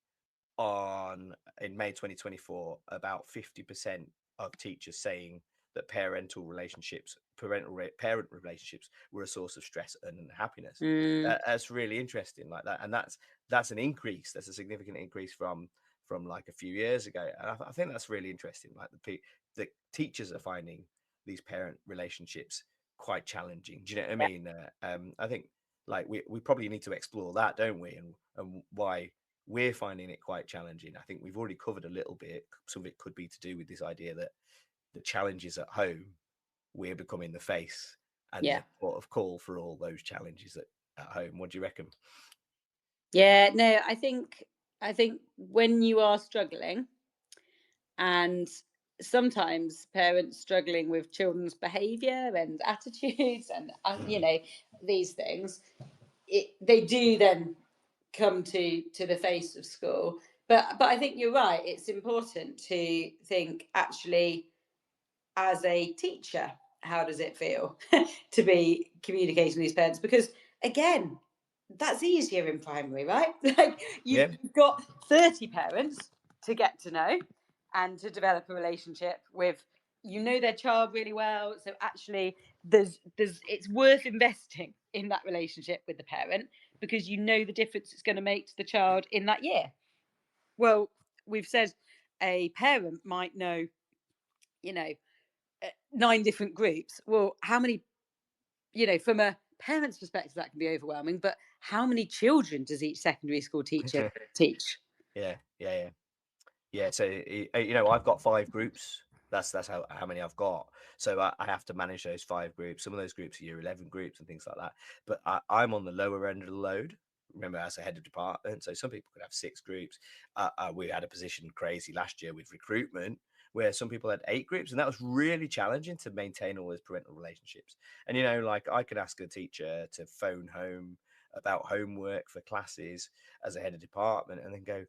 on in May 2024 about 50% of teachers saying that parent relationships were a source of stress and unhappiness. mm. That's really interesting, like that, and that's an increase. That's a significant increase from like a few years ago, and I think that's really interesting. Like the teachers are finding these parent relationships quite challenging. Do you know what I mean? I think like we probably need to explore that, don't we? And why we're finding it quite challenging. I think we've already covered a little bit. Some of it could be to do with this idea that the challenges at home, we're becoming the face and Yeah. the port of call for all those challenges at home. What do you reckon? Yeah, no, I think when you are struggling, and sometimes parents struggling with children's behavior and attitudes and these things, they do then come to the face of school. But I think you're right, it's important to think, actually, as a teacher, how does it feel to be communicating with these parents? Because again, that's easier in primary, right? Like you've Yeah. got 30 parents to get to know and to develop a relationship with. You know their child really well, so actually there's it's worth investing in that relationship with the parent, because you know the difference it's going to make to the child in that year. Well, we've said a parent might know, you know 9 different groups. Well, how many, from a parent's perspective, that can be overwhelming, but how many children does each secondary school teacher teach? Yeah, yeah, yeah. Yeah, so I've got 5 groups. That's how many I've got. So I have to manage those 5 groups. Some of those groups are year 11 groups and things like that. But I'm on the lower end of the load. Remember, as a head of department, so some people could have 6 groups. We had a position crazy last year with recruitment where some people had 8 groups, and that was really challenging to maintain all those parental relationships. And like I could ask a teacher to phone home about homework for classes as a head of department, and then go,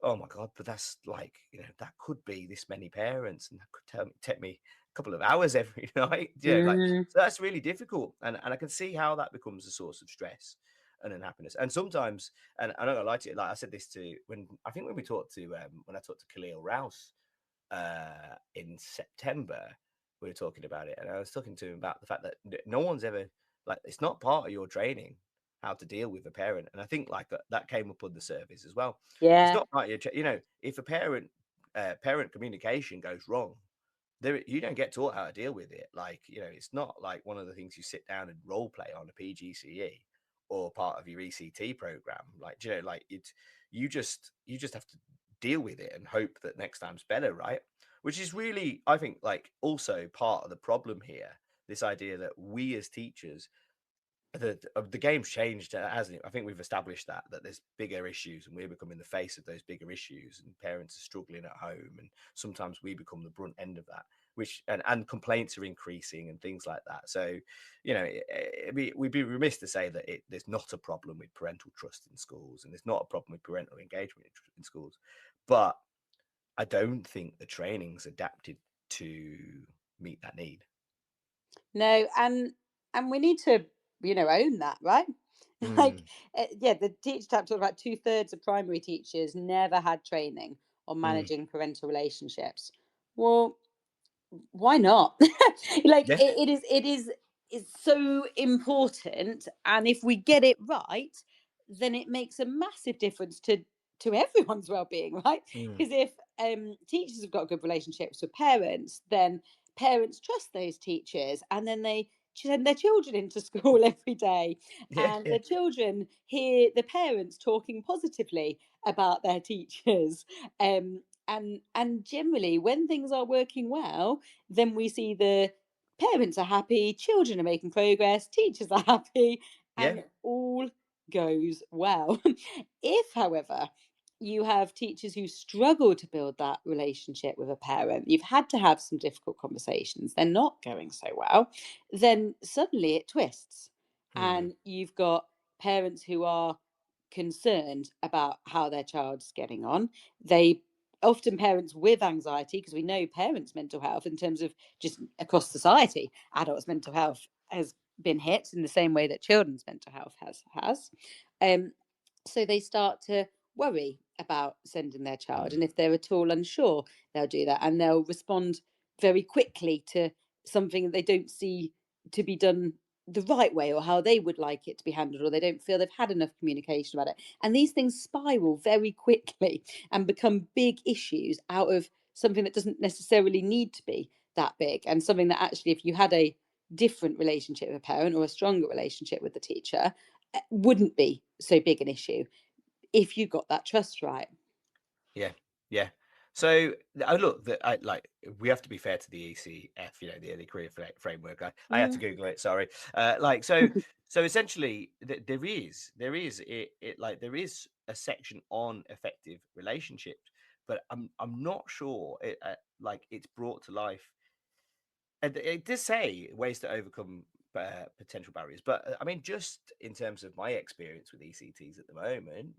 oh my God, but that's like, that could be this many parents, and that could take me a couple of hours every night. Mm, So that's really difficult. And I can see how that becomes a source of stress and unhappiness. And sometimes, and I'm not gonna lie to you, like I said this to when we talked to when I talked to Khalil Rouse in September, we were talking about it, and I was talking to him about the fact that no one's ever, like, it's not part of your training how to deal with a parent. And I think like that came up on the surface as well. It's yeah. not part of if a parent communication goes wrong, you don't get taught how to deal with it. Like, it's not like one of the things you sit down and role play on a PGCE or part of your ECT program. Like, like you just have to deal with it and hope that next time's better, right? Which is really, I think, like, also part of the problem here. This idea that we as teachers, the game's changed, hasn't it? I think we've established that there's bigger issues, and we're becoming the face of those bigger issues, and parents are struggling at home, and sometimes we become the brunt end of that. Which and complaints are increasing and things like that. So, we'd be remiss to say that there's not a problem with parental trust in schools, and there's not a problem with parental engagement in schools, but I don't think the training's adapted to meet that need. No, and we need to, own that, right? Like, Mm, yeah, the teacher tab talked about 2/3 of primary teachers never had training on mm, managing parental relationships. Well, why not? Like, yeah, it is so important, and if we get it right, then it makes a massive difference to everyone's well-being, right? mm, Because if teachers have got good relationships with parents, then parents trust those teachers, and then they send their children into school every day, yeah, and yeah, the children hear the parents talking positively about their teachers. And generally, when things are working well, then we see the parents are happy, children are making progress, teachers are happy, yeah, and all goes well. If, however, you have teachers who struggle to build that relationship with a parent, you've had to have some difficult conversations, they're not going so well, then suddenly it twists. mm, And you've got parents who are concerned about how their child's getting on. They often parents with anxiety, because we know parents' mental health, in terms of just across society, adults' mental health has been hit in the same way that children's mental health has. Um, so they start to worry about sending their child, and if they're at all unsure, they'll do that, and they'll respond very quickly to something that they don't see to be done the right way, or how they would like it to be handled, or they don't feel they've had enough communication about it, and these things spiral very quickly and become big issues out of something that doesn't necessarily need to be. that big, and something that actually, if you had a different relationship with a parent or a stronger relationship with the teacher, wouldn't be so big an issue if you got that trust right. Yeah, yeah. So I look that I like we have to be fair to the ECF, the early career framework. I had to Mm. Google it. Sorry. So essentially, there is a section on effective relationships, but I'm not sure it's brought to life. And it does say ways to overcome potential barriers, but I mean, just in terms of my experience with ECTs at the moment,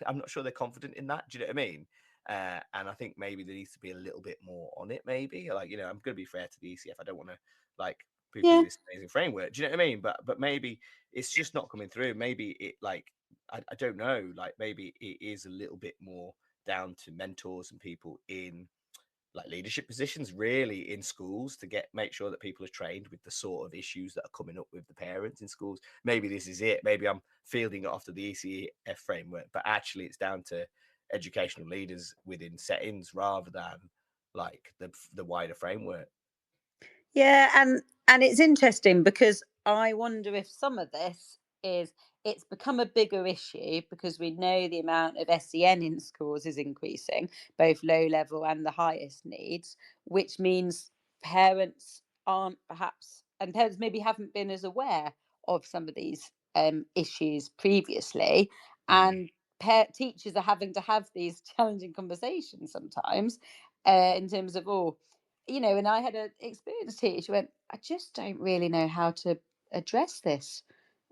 I'm not sure they're confident in that. Do you know what I mean? And I think maybe there needs to be a little bit more on it. Maybe I'm going to be fair to the ECF. I don't want to like poo-poo Yeah. this amazing framework. Do you know what I mean? But maybe it's just not coming through. Maybe I don't know. Like maybe it is a little bit more down to mentors and people in like leadership positions really in schools to make sure that people are trained with the sort of issues that are coming up with the parents in schools. Maybe this is it. Maybe I'm fielding it off to the ECF framework, but actually it's down to educational leaders within settings rather than like the wider framework. Yeah, and it's interesting because I wonder if some of this is, it's become a bigger issue because we know the amount of SEN in schools is increasing, both low level and the highest needs, which means parents aren't perhaps, and parents maybe haven't been as aware of some of these issues previously, Mm, and teachers are having to have these challenging conversations sometimes, in terms of, oh, and I had an experienced teacher who went, I just don't really know how to address this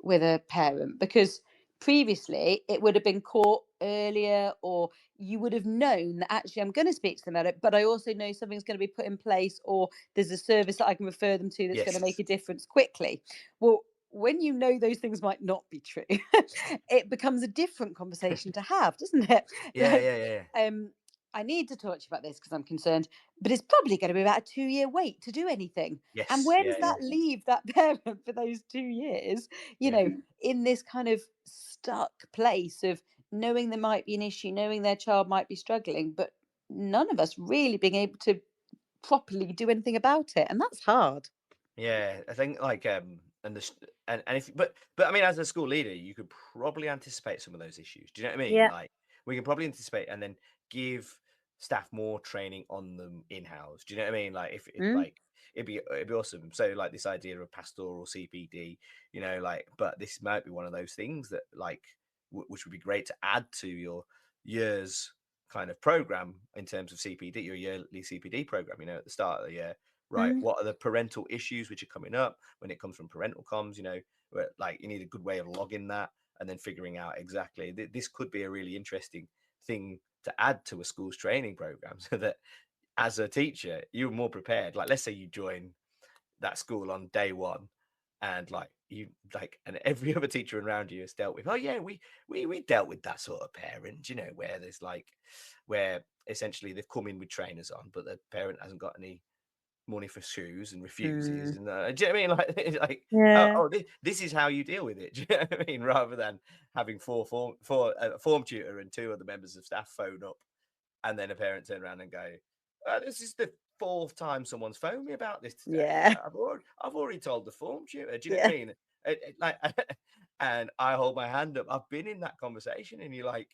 with a parent, because previously it would have been caught earlier, or you would have known that actually I'm going to speak to them about it, but I also know something's going to be put in place, or there's a service that I can refer them to that's going to make yes. a difference quickly. Well, when you know those things might not be true, it becomes a different conversation to have, doesn't it? Yeah, Like, yeah, yeah, yeah. um, I need to talk to you about this because I'm concerned, but it's probably going to be about a 2-year wait to do anything. And Yes, where yeah, does yeah. that leave that parent for those 2 years, Yeah. in this kind of stuck place of knowing there might be an issue, knowing their child might be struggling, but none of us really being able to properly do anything about it. And that's hard. Yeah, I think and and if but I mean as a school leader, you could probably anticipate some of those issues. Do you know what I mean? Yeah. Like we can probably anticipate and then give staff more training on them in-house. Do you know what I mean? Like if it Mm, like it'd be awesome. So like this idea of pastoral CPD, but this might be one of those things that which would be great to add to your year's kind of program in terms of CPD, your yearly CPD program, at the start of the year. Right, mm, what are the parental issues which are coming up when it comes from parental comms? Where like you need a good way of logging that and then figuring out exactly this could be a really interesting thing to add to a school's training program so that as a teacher you're more prepared. Like let's say you join that school on day one and and every other teacher around you has dealt with, oh yeah, we dealt with that sort of parent, where there's where essentially they've come in with trainers on but the parent hasn't got any money for shoes and refuses. mm. And do you know what I mean? Yeah. This is how you deal with it. Do you know what I mean? Rather than having four form tutor and two other members of staff phone up, and then a parent turn around and go, "This is the fourth time someone's phoned me about this today. Yeah. I've already told the form tutor." Do you know what Yeah. I mean? And I hold my hand up. I've been in that conversation, and you're like,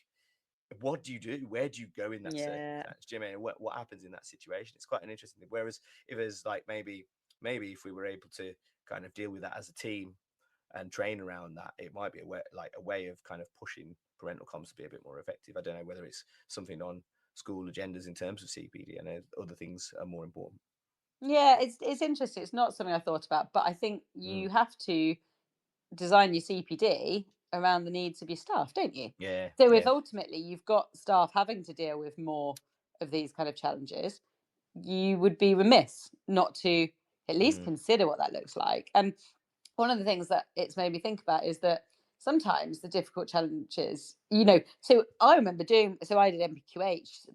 what do you do? Where do you go in that Yeah. circumstance? Do you know what I mean? What happens in that situation? It's quite an interesting thing. Whereas if it's like maybe if we were able to kind of deal with that as a team and train around that, it might be a way of kind of pushing parental comms to be a bit more effective. I don't know whether it's something on school agendas in terms of CPD. I know other things are more important. Yeah, it's interesting. It's not something I thought about, but I think Mm, you have to design your CPD around the needs of your staff, don't you? yeah, So if yeah. ultimately you've got staff having to deal with more of these kind of challenges, you would be remiss not to at least Mm, consider what that looks like. And one of the things that it's made me think about is that sometimes the difficult challenges, so I remember so I did MPQH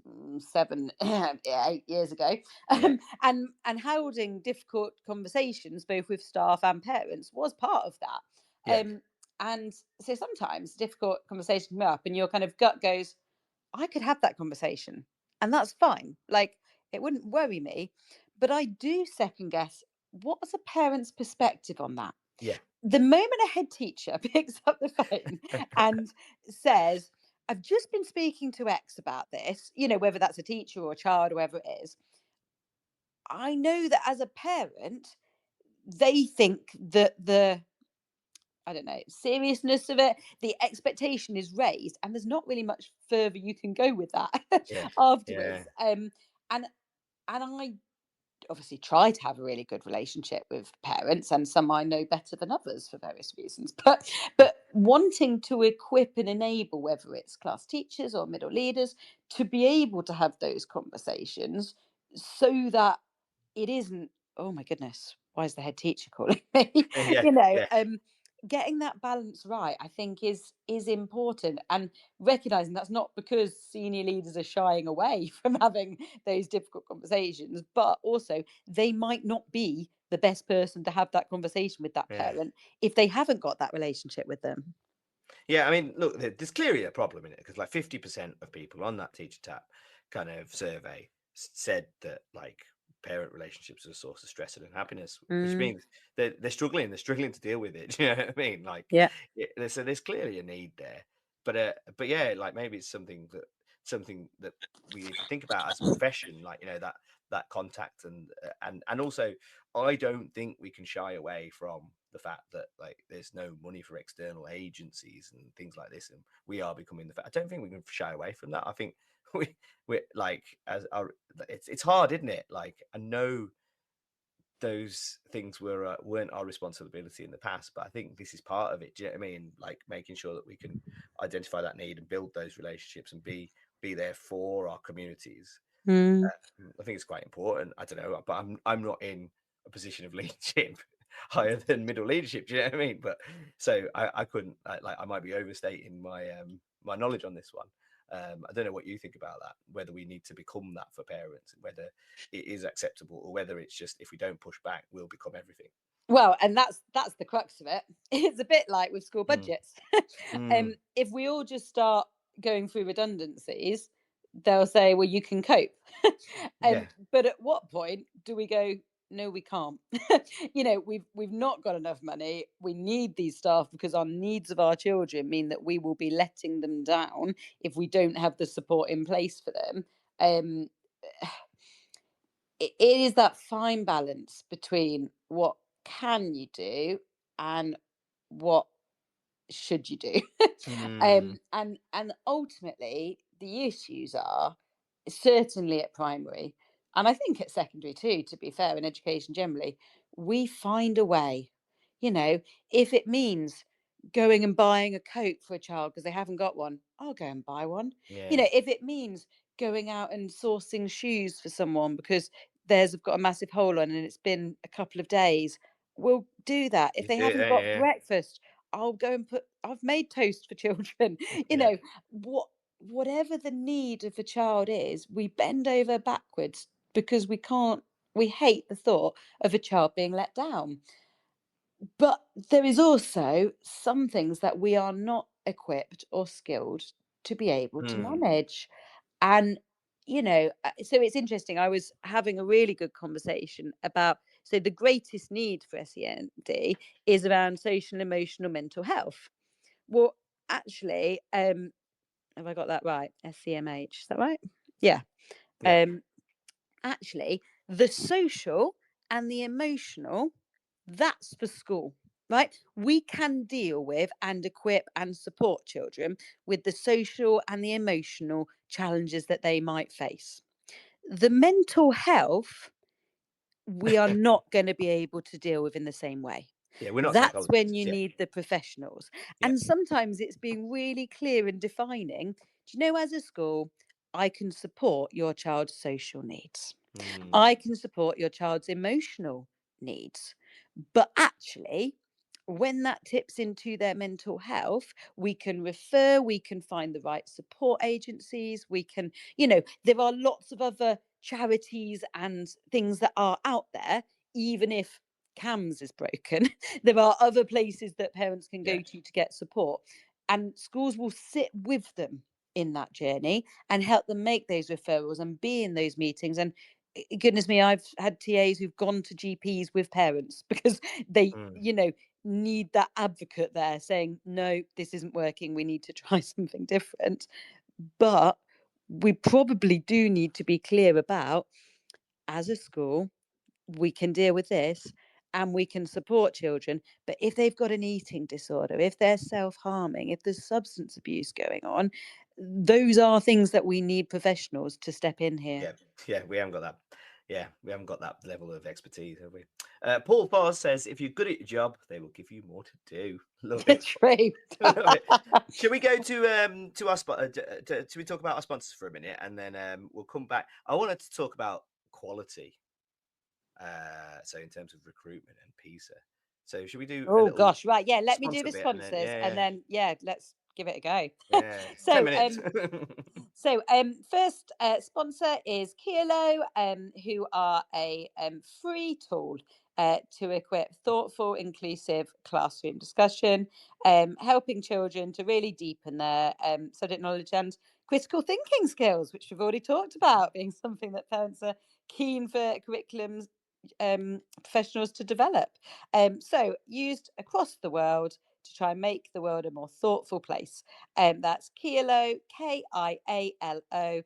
8 years ago, yeah, and holding difficult conversations both with staff and parents was part of that. yeah. And so sometimes difficult conversations come up and your kind of gut goes, I could have that conversation and that's fine. Like, it wouldn't worry me. But I do second guess, what's a parent's perspective on that? Yeah. The moment a head teacher picks up the phone and says, I've just been speaking to X about this, whether that's a teacher or a child or whoever it is, I know that as a parent, they think that I don't know, seriousness of it, the expectation is raised, and there's not really much further you can go with that Yeah. Yeah. afterwards. And I obviously try to have a really good relationship with parents, and some I know better than others for various reasons. But wanting to equip and enable, whether it's class teachers or middle leaders, to be able to have those conversations so that it isn't, oh my goodness, why is the head teacher calling me? Yeah. you know, Yeah. um, Getting that balance right, I think, is important, and recognizing that's not because senior leaders are shying away from having those difficult conversations, but also they might not be the best person to have that conversation with that Yeah. parent if they haven't got that relationship with them. Yeah, I mean, look, there's clearly a problem in it because like 50% of people on that teacher tap kind of survey said that like parent relationships are a source of stress and unhappiness, which Mm, means they're struggling. They're struggling to deal with it. Do you know what I mean? Like, yeah. so there's clearly a need there, but yeah, like maybe it's something that we need to think about as a profession, like that contact and also I don't think we can shy away from the fact that like there's no money for external agencies and things like this, and we are becoming I don't think we can shy away from that. I think we like as our it's hard, isn't it? Like I know those things weren't our responsibility in the past, but I think this is part of it. Do you know what I mean? Like making sure that we can identify that need and build those relationships and be there for our communities. Mm. I think it's quite important. I don't know, but I'm not in a position of leadership higher than middle leadership. Do you know what I mean? But so I couldn't like I might be overstating my knowledge on this one. I don't know what you think about that. Whether we need to become that for parents, and whether it is acceptable, or whether it's just if we don't push back, we'll become everything. Well, and that's the crux of it. It's a bit like with school Mm, budgets. mm, If we all just start going through redundancies, they'll say, "Well, you can cope." yeah, But at what point do we go? No, we can't. We've not got enough money. We need these staff because our needs of our children mean that we will be letting them down if we don't have the support in place for them. Um, it is that fine balance between what can you do and what should you do. mm, And ultimately the issues are certainly at primary, and I think at secondary too, to be fair, in education generally, we find a way. you know if it means going and buying a coat for a child because they haven't got one, I'll go and buy one. yeah, If it means going out and sourcing shoes for someone because theirs have got a massive hole on and it's been a couple of days, we'll do that. If you they do it, haven't got yeah, breakfast, I've made toast for children. you yeah, know whatever the need of a child is, we bend over backwards because we hate the thought of a child being let down. But there is also some things that we are not equipped or skilled to be able to mm, manage. And, so it's interesting. I was having a really good conversation about, so the greatest need for SEND is around social, emotional, mental health. Well, actually, have I got that right? SCMH, is that right? Yeah. yeah, Um, Actually, the social and the emotional, that's for school, right? We can deal with and equip and support children with the social and the emotional challenges that they might face. The mental health, we are not going to be able to deal with in the same way. yeah. We're not That's when psychologists. you Yeah, need the professionals. yeah, And sometimes it's being really clear and defining. Do you know, as a school, I can support your child's social needs. mm, I can support your child's emotional needs. But actually, when that tips into their mental health, we can refer, we can find the right support agencies, there are lots of other charities and things that are out there, even if CAMS is broken. There are other places that parents can yeah, go to get support, and schools will sit with them in that journey and help them make those referrals and be in those meetings. And goodness me, I've had TAs who've gone to GPs with parents because they, Mm. need that advocate there saying, no, this isn't working. We need to try something different. But we probably do need to be clear about, as a school, we can deal with this and we can support children. But if they've got an eating disorder, if they're self-harming, if there's substance abuse going on, those are things that we need professionals to step in here. Yeah, we haven't got that. Yeah, we haven't got that level of expertise, have we? Paul Foss says, if you're good at your job, they will give you more to do. Love it. True. Love it. Shall we go to our spot? Should we talk about our sponsors for a minute, and then we'll come back? I wanted to talk about quality. So in terms of recruitment and PISA. So should we do a Oh little gosh, right. Yeah, let me do sponsor the bit, and then sponsors and then let's give it a go. yeah, 10 So minutes. first sponsor is Kilo, who are a free tool to equip thoughtful, inclusive classroom discussion, helping children to really deepen their subject knowledge and critical thinking skills, which we've already talked about, being something that parents are keen for curriculums professionals to develop. So used across the world to try and make the world a more thoughtful place. That's Kialo, KIALO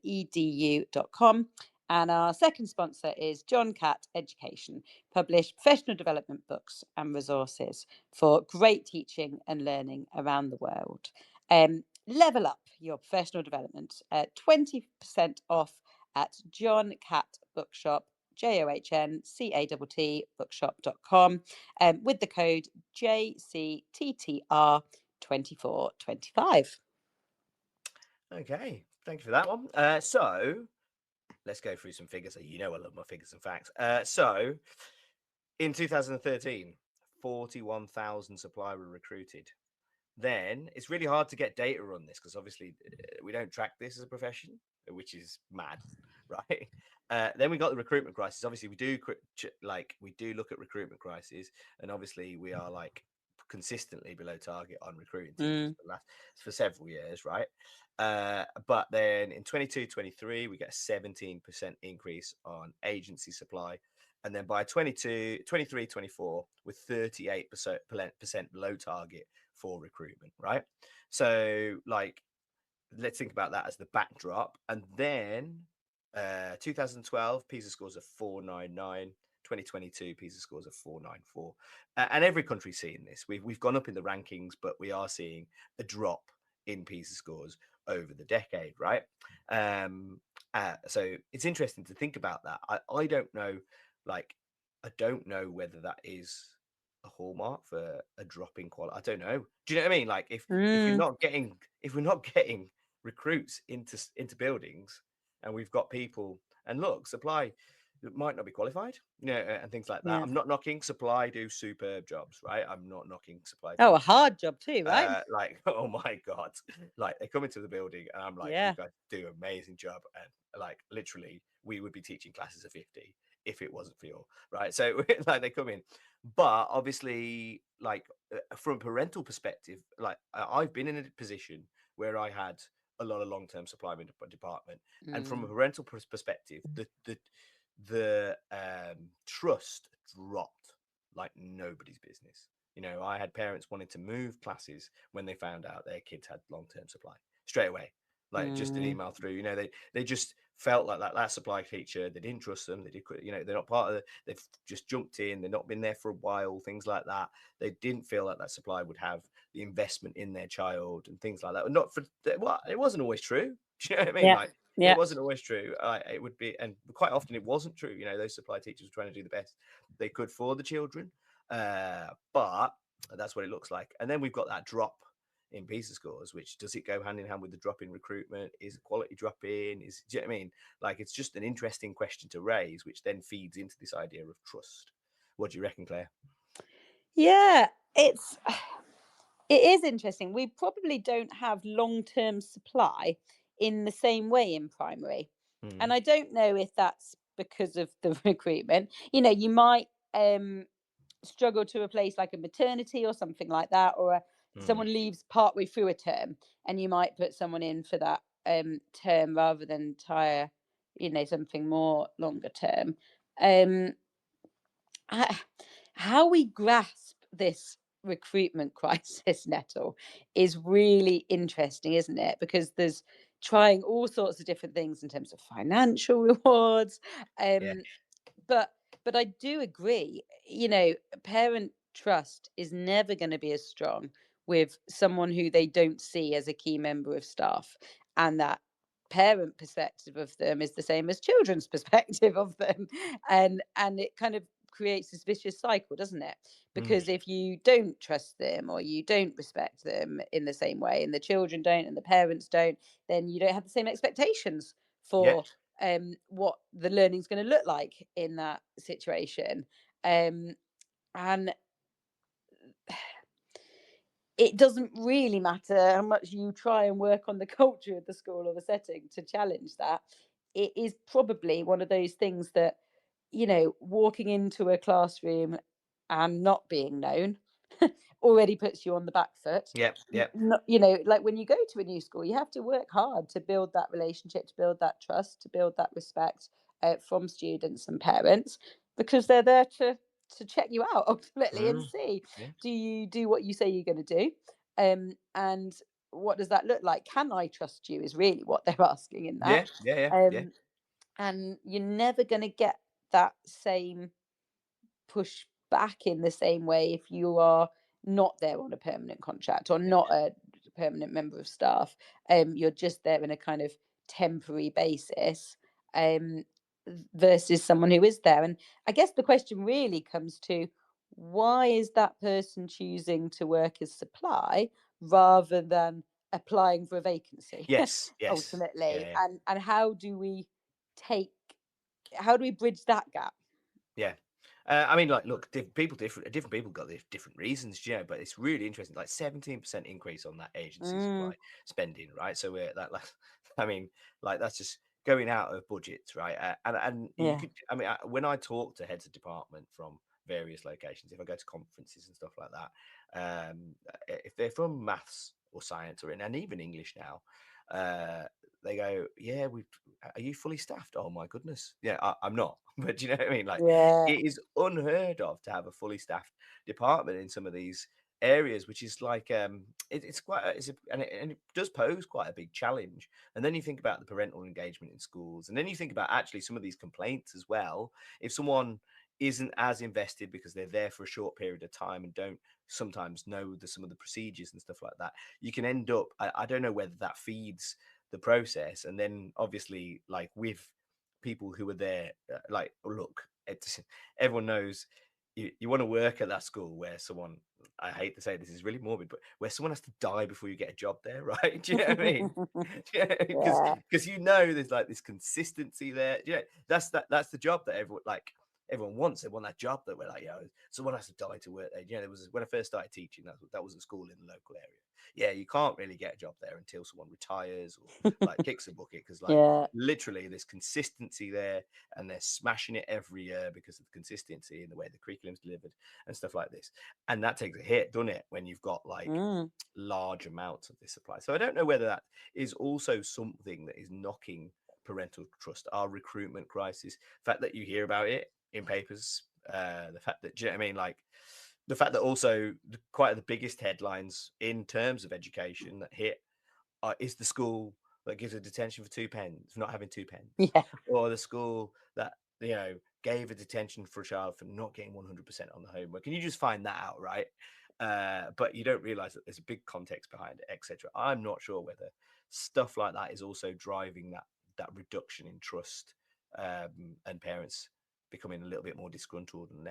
-edu.com. And our second sponsor is John Catt Education, publish professional development books and resources for great teaching and learning around the world. Level up your professional development, 20% off at John Catt Bookshop, JOHNCATT bookshop.com, with the code JCTTR2425. Okay, thank you for that one. So let's go through some figures. You know I love my figures and facts. So in 2013, 41,000 supply were recruited. Then it's really hard to get data on this because obviously we don't track this as a profession, which is mad, right? Then we got the recruitment crisis. Obviously, we do look at recruitment crises, and obviously we are like consistently below target on recruiting teachers for several years, right? But then in 22-23, we get a 17% increase on agency supply. And then by 23-24, we're 38% below target for recruitment, right? So, like, let's think about that as the backdrop. And then 2012, PISA scores are 499. 2022 PISA scores are 494, and every country's seeing this. We've gone up in the rankings, but we are seeing a drop in PISA scores over the decade, right? So it's interesting to think about that. I don't know, like, I don't know whether that is a hallmark for a drop in quality. I don't know. Do you know what I mean? Like, if we're not getting recruits into buildings, and we've got people, and look, supply that might not be qualified, and things like that. Yeah. I'm not knocking supply, do superb jobs, right? I'm not knocking supply. Oh, a hard job too, right? Like, oh my god, like they come into the building, and I'm like, you guys do an amazing job, and like literally, we would be teaching classes of 50 if it wasn't for you, right? So like they come in, but obviously, like from a parental perspective, like I've been in a position where I had a lot of long-term supply in the department, and from a parental perspective, the trust dropped like nobody's business. I had parents wanting to move classes when they found out their kids had long-term supply straight away, like just an email through. They just felt like that supply teacher, they didn't trust them. They did, they're not part of they've just jumped in, they've not been there for a while, things like that. They didn't feel like that supply would have the investment in their child and things like that. Not for well, it wasn't always true. Do you know what I mean? Like, it wasn't always true. It would be, and quite often it wasn't true. Those supply teachers were trying to do the best they could for the children, but that's what it looks like. And then we've got that drop in PISA scores, which does it go hand in hand with the drop in recruitment? Is quality drop in? Do you know what I mean? Like, it's just an interesting question to raise, which then feeds into this idea of trust. What do you reckon, Claire? Yeah, it is interesting. We probably don't have long-term supply in the same way in primary. And I don't know if that's because of the recruitment. You might struggle to replace like a maternity or something like that, or someone leaves partway through a term, and you might put someone in for that term rather than entire something more longer term. Um, I- how we grasp this recruitment crisis, Nettle, is really interesting, isn't it? Because there's trying all sorts of different things in terms of financial rewards. Yeah. Um, but I do agree, parent trust is never going to be as strong with someone who they don't see as a key member of staff, and that parent perspective of them is the same as children's perspective of them, and it kind of creates this vicious cycle, doesn't it? Mm. Because if you don't trust them or you don't respect them in the same way, and the children don't and the parents don't, then you don't have the same expectations Yeah. for what the learning's going to look like in that situation. And it doesn't really matter how much you try and work on the culture of the school or the setting to challenge that. It is probably one of those things that, walking into a classroom and not being known already puts you on the back foot. Yep. Yep. Like when you go to a new school, you have to work hard to build that relationship, to build that trust, to build that respect from students and parents, because they're there to check you out ultimately and Mm. see, Yeah. do you do what you say you're going to do, and what does that look like? Can I trust you is really what they're asking in that. Yeah. Yeah. Yeah. Yeah. And you're never going to get that same push back in the same way if you are not there on a permanent contract or not a permanent member of staff. You're just there in a kind of temporary basis, um, versus someone who is there. And I guess the question really comes to, why is that person choosing to work as supply rather than applying for a vacancy? Yes. Yes. Ultimately, Yeah. and take how do we bridge that gap? Yeah. I mean, like, look, different people got different reasons, but it's really interesting. Like 17% increase on that agency Mm, supply spending, right? So we're I mean, like that's just going out of budgets, right? And you yeah. could, I mean, when I talk to heads of department from various locations, if I go to conferences and stuff like that, if they're from maths or science and even English now, uh, they go, yeah, are you fully staffed? Oh my goodness, yeah, I'm not. But do you know what I mean? Like, Yeah. it is unheard of to have a fully staffed department in some of these areas, which is like it's quite and it does pose quite a big challenge. And then you think about the parental engagement in schools, and then you think about actually some of these complaints as well. If someone isn't as invested because they're there for a short period of time and don't sometimes know some of the procedures and stuff like that, you can end up, I don't know whether that feeds the process. And then obviously, like with people who were there, like, look, everyone knows you want to work at that school where someone, I hate to say this is really morbid, but where someone has to die before you get a job there, right? Do you know what I mean? Because Yeah. there's like this consistency there. That's the job that everyone wants. They want that job that we're like, someone has to die to work there. There was, when I first started teaching, that was a school in the local area. Yeah, you can't really get a job there until someone retires or like kicks a bucket, because like Yeah. literally there's consistency there, and they're smashing it every year because of the consistency and the way the curriculum's delivered and stuff like this. And that takes a hit, doesn't it, when you've got like Mm. large amounts of this supply. So I don't know whether that is also something that is knocking parental trust, our recruitment crisis, the fact that you hear about it in papers, the fact that, do you know what I mean, like the fact that also quite the biggest headlines in terms of education that hit is the school that gives a detention for 2 pence for not having 2 pence, Yeah. or the school that gave a detention for a child for not getting 100% on the homework. And you just find that out, right? But you don't realize that there's a big context behind it, etc. I'm not sure whether stuff like that is also driving that reduction in trust, and parents becoming a little bit more disgruntled and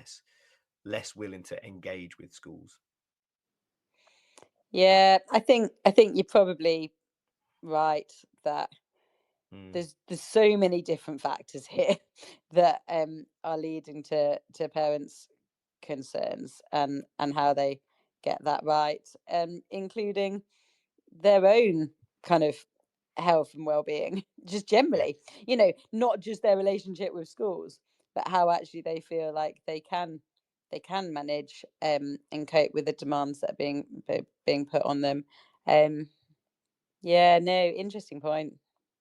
less willing to engage with schools. Yeah. I think you're probably right that Mm, there's so many different factors here that are leading to parents' concerns, and how they get that right, including their own kind of health and well-being, just yeah. generally, not just their relationship with schools, but how actually they feel like they can manage, and cope with the demands that are being put on them. um yeah, no, interesting point.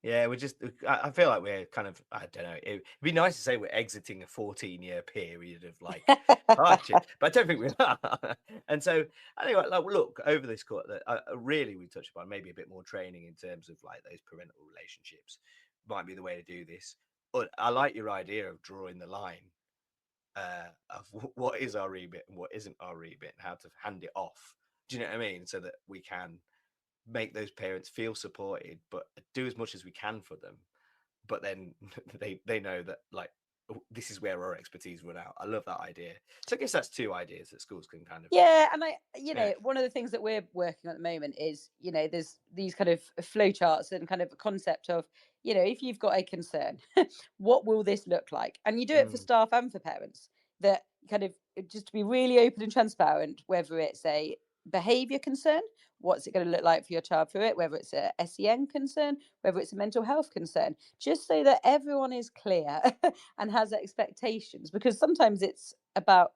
Yeah, I feel like we're kind of, I don't know, it'd be nice to say we're exiting a 14-year period of like hardship, but I don't think we are. And so, anyway, like, look, over this course, really we touched upon maybe a bit more training in terms of like those parental relationships might be the way to do this. But I like your idea of drawing the line of what is our remit and what isn't our remit and how to hand it off. Do you know what I mean? So that we can make those parents feel supported, but do as much as we can for them. But then they know that like this is where our expertise run out. I love that idea. So I guess that's two ideas that schools can kind of Yeah, and yeah. one of the things that we're working on at the moment is, there's these kind of flow charts and kind of a concept of, if you've got a concern, what will this look like? And you do it for staff and for parents, that kind of just to be really open and transparent, whether it's a behavior concern, what's it going to look like for your child through it, whether it's a SEN concern, whether it's a mental health concern, just so that everyone is clear and has expectations, because sometimes it's about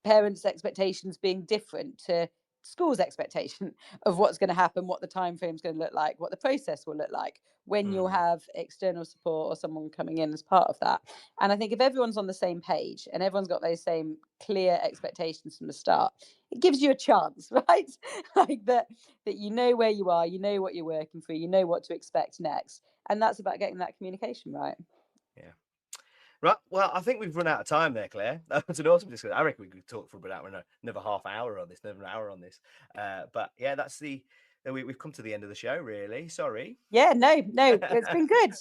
parents' expectations being different to school's expectation of what's going to happen, what the time frame is going to look like, what the process will look like when you'll have external support or someone coming in as part of that. And I think if everyone's on the same page and everyone's got those same clear expectations from the start, it gives you a chance, right? Like that you know where you are, you know what you're working for, you know what to expect next. And that's about getting that communication right. Yeah. Right. Well, I think we've run out of time there, Claire. That was an awesome discussion. I reckon we could talk for about another half hour on this, another hour on this. But yeah, we've come to the end of the show, really. Sorry. Yeah, no, it's been good.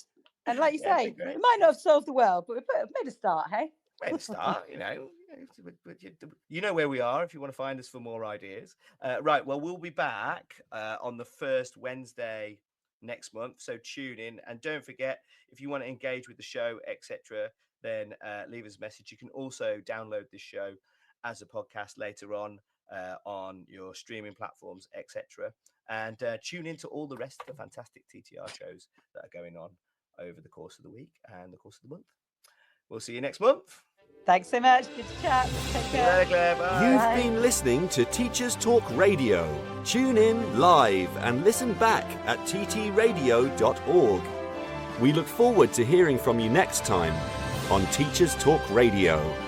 And like you Yeah, it's say, been great. we might not have solved the world, but we've made a start, hey? Made a start, you know where we are if you want to find us for more ideas. Right. Well, we'll be back on the first Wednesday next month. So tune in, and don't forget, if you want to engage with the show, etc., then leave us a message. You can also download this show as a podcast later on your streaming platforms, etc. And tune into all the rest of the fantastic TTR shows that are going on over the course of the week and the course of the month. We'll see you next month. Thanks so much. Good to chat. Take care. See you later, Claire. Bye. You've been listening to Teachers Talk Radio. Tune in live and listen back at ttradio.org. We look forward to hearing from you next time on Teachers Talk Radio.